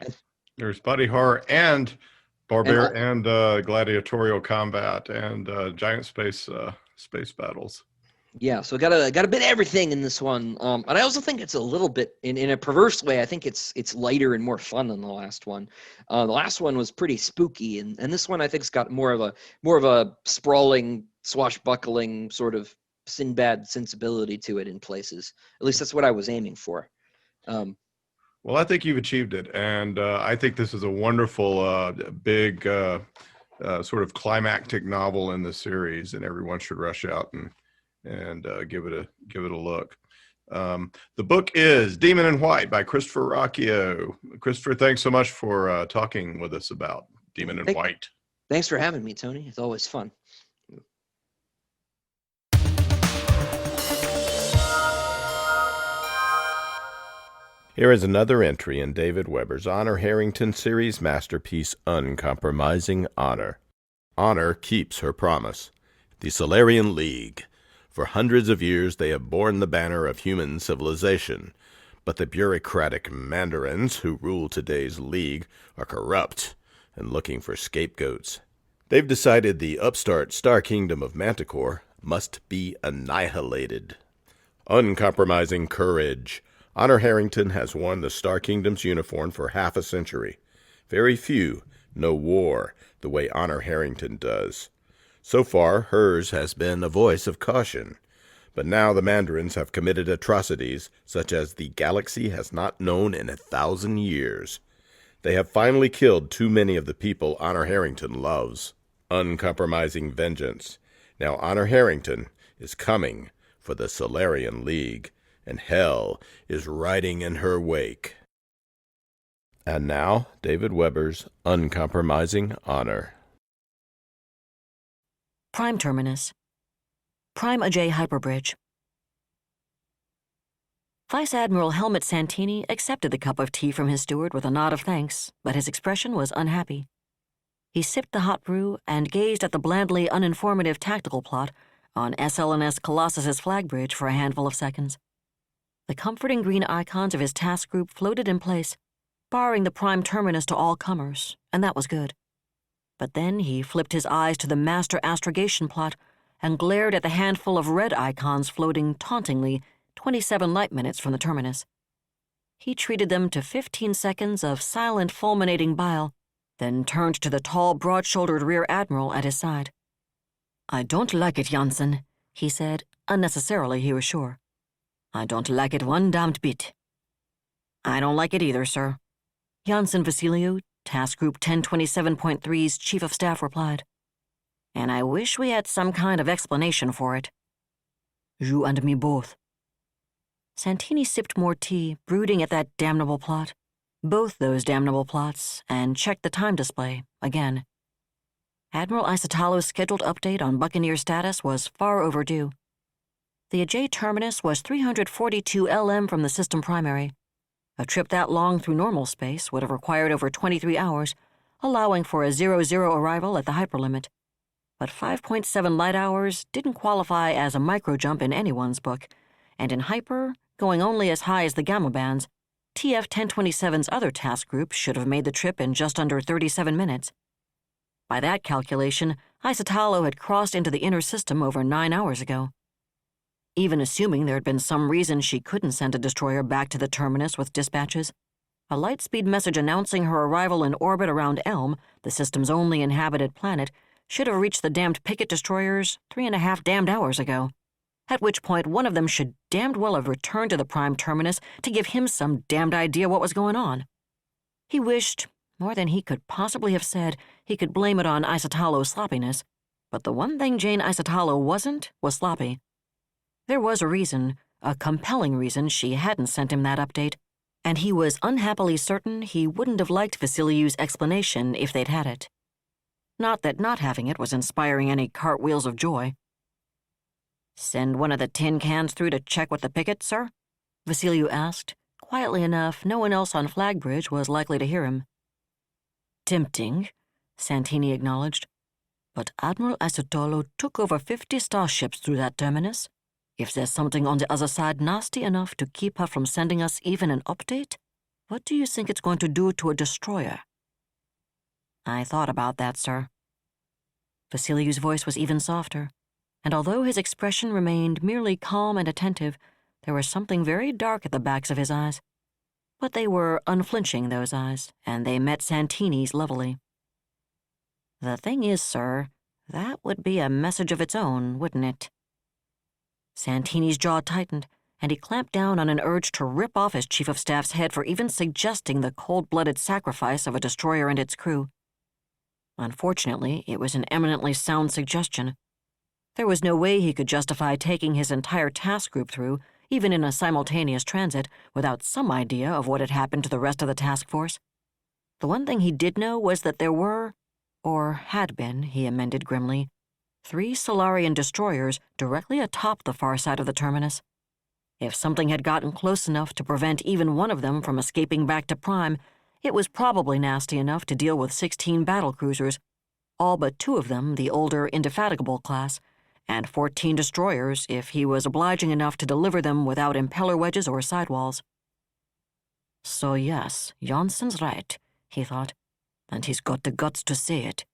there's body horror and gladiatorial combat and giant space battles. Yeah, so got a bit of everything in this one. And I also think it's a little bit, in a perverse way, I think it's lighter and more fun than the last one. The last one was pretty spooky, and this one I think's got more of a sprawling, swashbuckling sort of Sinbad sensibility to it in places. At least that's what I was aiming for. Well, I think you've achieved it, and I think this is a wonderful, big sort of climactic novel in the series, and everyone should rush out and give it a look. The book is Demon in White by Christopher Ruocchio. Christopher, thanks so much for talking with us about Demon in White. Thanks for having me, Tony. It's always fun. Here is another entry in David Weber's Honor Harrington series masterpiece, Uncompromising Honor. Honor keeps her promise. The Solarian League. For hundreds of years they have borne the banner of human civilization, but the bureaucratic mandarins who rule today's League are corrupt and looking for scapegoats. They've decided the upstart Star Kingdom of Manticore must be annihilated. Uncompromising courage. Honor Harrington has worn the Star Kingdom's uniform for half a century. Very few know war the way Honor Harrington does. So far, hers has been a voice of caution. But now the Mandarins have committed atrocities such as the galaxy has not known in 1,000 years. They have finally killed too many of the people Honor Harrington loves. Uncompromising vengeance. Now Honor Harrington is coming for the Solarian League, and hell is riding in her wake. And now, David Weber's Uncompromising Honor. Prime Terminus. Prime Ajay Hyperbridge. Vice Admiral Helmut Santini accepted the cup of tea from his steward with a nod of thanks, but his expression was unhappy. He sipped the hot brew and gazed at the blandly uninformative tactical plot on SLNS Colossus's flag bridge for a handful of seconds. The comforting green icons of his task group floated in place, barring the prime terminus to all comers, and that was good. But then he flipped his eyes to the master astrogation plot and glared at the handful of red icons floating tauntingly 27 light minutes from the terminus. He treated them to 15 seconds of silent fulminating bile, then turned to the tall, broad-shouldered rear admiral at his side. "I don't like it, Janssen," he said, unnecessarily, he was sure. "I don't like it one damned bit." "I don't like it either, sir," Janssen Vasiliou, Task Group 1027.3's Chief of Staff replied. "And I wish we had some kind of explanation for it." "You and me both." Santini sipped more tea, brooding at that damnable plot, both those damnable plots, and checked the time display, again. Admiral Isotalo's scheduled update on Buccaneer status was far overdue. The Ajay terminus was 342 LM from the system primary. A trip that long through normal space would have required over 23 hours, allowing for a 00 arrival at the hyperlimit. But 5.7 light hours didn't qualify as a microjump in anyone's book, and in hyper, going only as high as the gamma bands, TF-1027's other task group should have made the trip in just under 37 minutes. By that calculation, Isotalo had crossed into the inner system over 9 hours ago. Even assuming there had been some reason she couldn't send a destroyer back to the terminus with dispatches, a lightspeed message announcing her arrival in orbit around Elm, the system's only inhabited planet, should have reached the damned picket destroyers 3.5 damned hours ago, at which point one of them should damned well have returned to the prime terminus to give him some damned idea what was going on. He wished, more than he could possibly have said, he could blame it on Isotalo's sloppiness, but the one thing Jane Isotalo wasn't was sloppy. There was a reason, a compelling reason she hadn't sent him that update, and he was unhappily certain he wouldn't have liked Vasiliou's explanation if they'd had it. Not that not having it was inspiring any cartwheels of joy. "Send one of the tin cans through to check with the picket, sir?" Vasiliou asked, quietly enough no one else on Flagbridge was likely to hear him. "Tempting," Santini acknowledged, "but Admiral Isotalo took over 50 starships through that terminus. If there's something on the other side nasty enough to keep her from sending us even an update, what do you think it's going to do to a destroyer?" "I thought about that, sir." Vasiliou's voice was even softer, and although his expression remained merely calm and attentive, there was something very dark at the backs of his eyes. But they were unflinching, those eyes, and they met Santini's levelly. "The thing is, sir, that would be a message of its own, wouldn't it?" Santini's jaw tightened, and he clamped down on an urge to rip off his chief of staff's head for even suggesting the cold-blooded sacrifice of a destroyer and its crew. Unfortunately, it was an eminently sound suggestion. There was no way he could justify taking his entire task group through, even in a simultaneous transit, without some idea of what had happened to the rest of the task force. The one thing he did know was that there were, or had been, he amended grimly, 3 Solarian destroyers directly atop the far side of the terminus. If something had gotten close enough to prevent even one of them from escaping back to Prime, it was probably nasty enough to deal with 16 battlecruisers, all but 2 of them the older Indefatigable class, and 14 destroyers if he was obliging enough to deliver them without impeller wedges or sidewalls. So yes, Janssen's right, he thought, and he's got the guts to say it.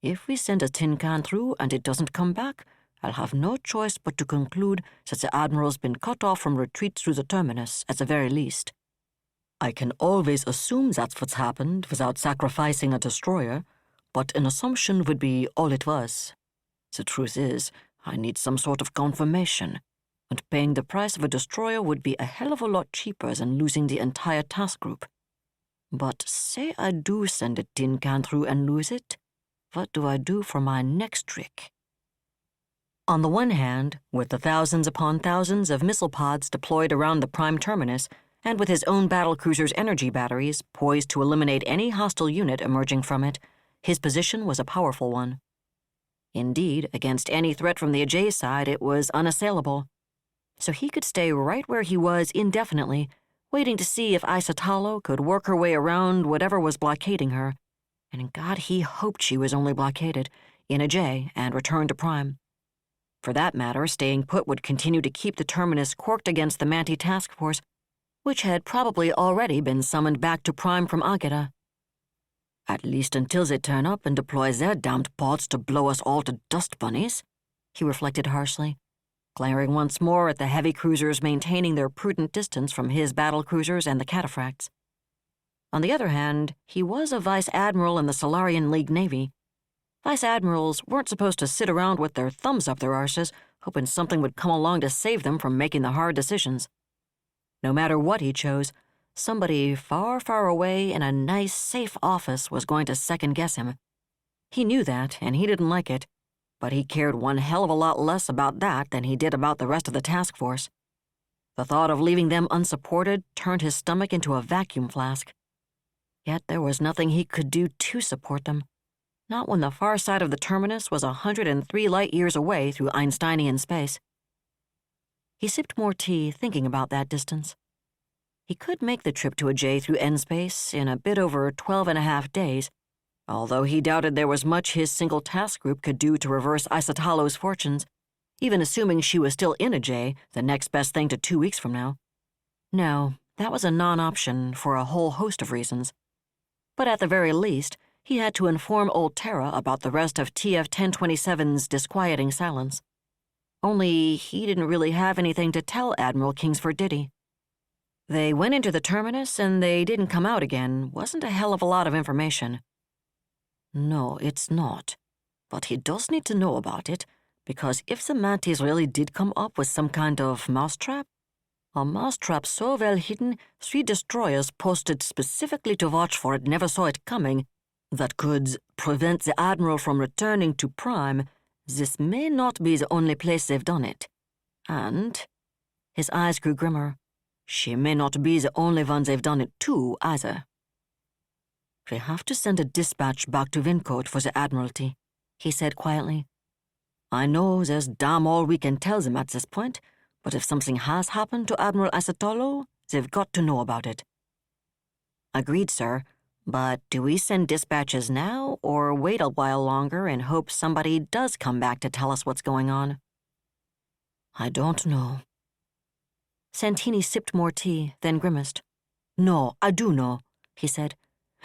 If we send a tin can through and it doesn't come back, I'll have no choice but to conclude that the Admiral's been cut off from retreat through the terminus, at the very least. I can always assume that's what's happened without sacrificing a destroyer, but an assumption would be all it was. The truth is, I need some sort of confirmation, and paying the price of a destroyer would be a hell of a lot cheaper than losing the entire task group. But say I do send a tin can through and lose it, what do I do for my next trick? On the one hand, with the thousands upon thousands of missile pods deployed around the Prime terminus, and with his own battlecruiser's energy batteries poised to eliminate any hostile unit emerging from it, his position was a powerful one. Indeed, against any threat from the Ajay side, it was unassailable. So he could stay right where he was indefinitely, waiting to see if Isatalo could work her way around whatever was blockading her, and God, he hoped she was only blockaded, in Ajay and returned to Prime. For that matter, staying put would continue to keep the terminus corked against the Manti task force, which had probably already been summoned back to Prime from Agata. At least until they turn up and deploy their damned pods to blow us all to dust bunnies, he reflected harshly, glaring once more at the heavy cruisers maintaining their prudent distance from his battlecruisers and the cataphracts. On the other hand, he was a vice admiral in the Solarian League Navy. Vice admirals weren't supposed to sit around with their thumbs up their arses, hoping something would come along to save them from making the hard decisions. No matter what he chose, somebody far, far away in a nice, safe office was going to second-guess him. He knew that, and he didn't like it, but he cared one hell of a lot less about that than he did about the rest of the task force. The thought of leaving them unsupported turned his stomach into a vacuum flask. Yet there was nothing he could do to support them, not when the far side of the terminus was 103 light-years away through Einsteinian space. He sipped more tea, thinking about that distance. He could make the trip to Ajay through N-space in a bit over 12.5 days, although he doubted there was much his single task group could do to reverse Isatalo's fortunes, even assuming she was still in Ajay, the next best thing to 2 weeks from now. No, that was a non-option for a whole host of reasons. But at the very least, he had to inform Old Terra about the rest of TF-1027's disquieting silence. Only he didn't really have anything to tell Admiral Kingsford, did he? They went into the terminus and they didn't come out again wasn't a hell of a lot of information. No, it's not. But he does need to know about it, because if the Mantis really did come up with some kind of mousetrap, a mousetrap so well hidden 3 destroyers posted specifically to watch for it never saw it coming, that could prevent the Admiral from returning to Prime, this may not be the only place they've done it. And, his eyes grew grimmer, she may not be the only one they've done it to, either. We have to send a dispatch back to Vincode for the Admiralty, he said quietly. I know there's damn all we can tell them at this point, but if something has happened to Admiral Isatolo, they've got to know about it. Agreed, sir. But do we send dispatches now, or wait a while longer and hope somebody does come back to tell us what's going on? I don't know. Santini sipped more tea, then grimaced. No, I do know, he said.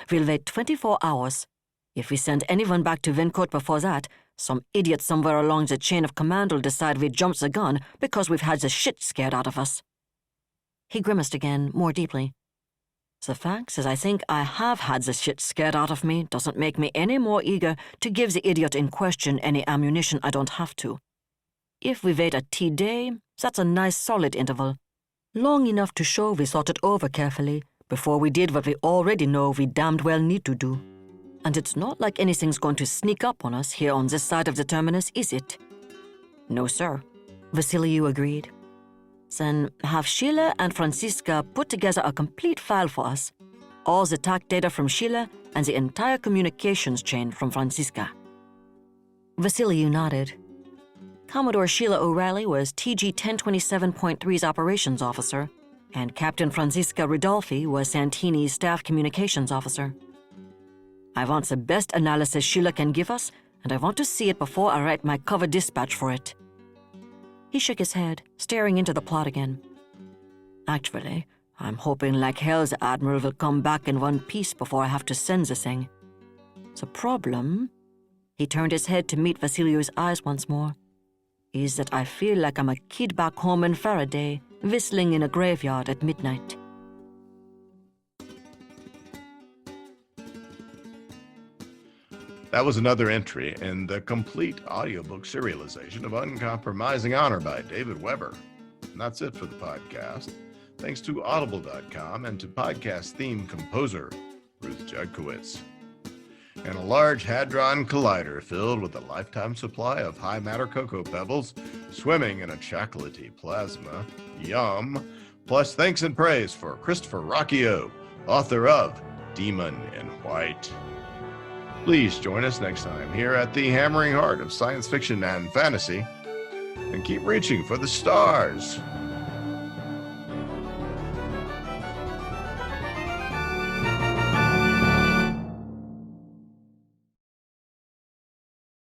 We'll wait 24 hours. If we send anyone back to Vincode before that, some idiot somewhere along the chain of command will decide we jumped the gun because we've had the shit scared out of us. He grimaced again, more deeply. The fact that I think I have had the shit scared out of me doesn't make me any more eager to give the idiot in question any ammunition I don't have to. If we wait a T-day, that's a nice solid interval. Long enough to show we thought it over carefully before we did what we already know we damned well need to do. And it's not like anything's going to sneak up on us here on this side of the terminus, is it? No, sir, Vasiliu agreed. Then have Sheila and Franziska put together a complete file for us. All the TAC data from Sheila and the entire communications chain from Franziska. Vasiliu nodded. Commodore Sheila O'Reilly was TG 1027.3's operations officer, and Captain Franziska Ridolfi was Santini's staff communications officer. I want the best analysis Sheila can give us, and I want to see it before I write my cover dispatch for it. He shook his head, staring into the plot again. Actually, I'm hoping like hell the Admiral will come back in one piece before I have to send the thing. The problem, he turned his head to meet Vasiliu's eyes once more, is that I feel like I'm a kid back home in Faraday, whistling in a graveyard at midnight. That was another entry in the complete audiobook serialization of Uncompromising Honor by David Weber. And that's it for the podcast. Thanks to Audible.com and to podcast theme composer Ruth Judkowitz. And a large Hadron Collider filled with a lifetime supply of high matter cocoa pebbles swimming in a chocolatey plasma. Yum! Plus thanks and praise for Christopher Ruocchio, author of Demon in White. Please join us next time here at the hammering heart of science fiction and fantasy, and keep reaching for the stars.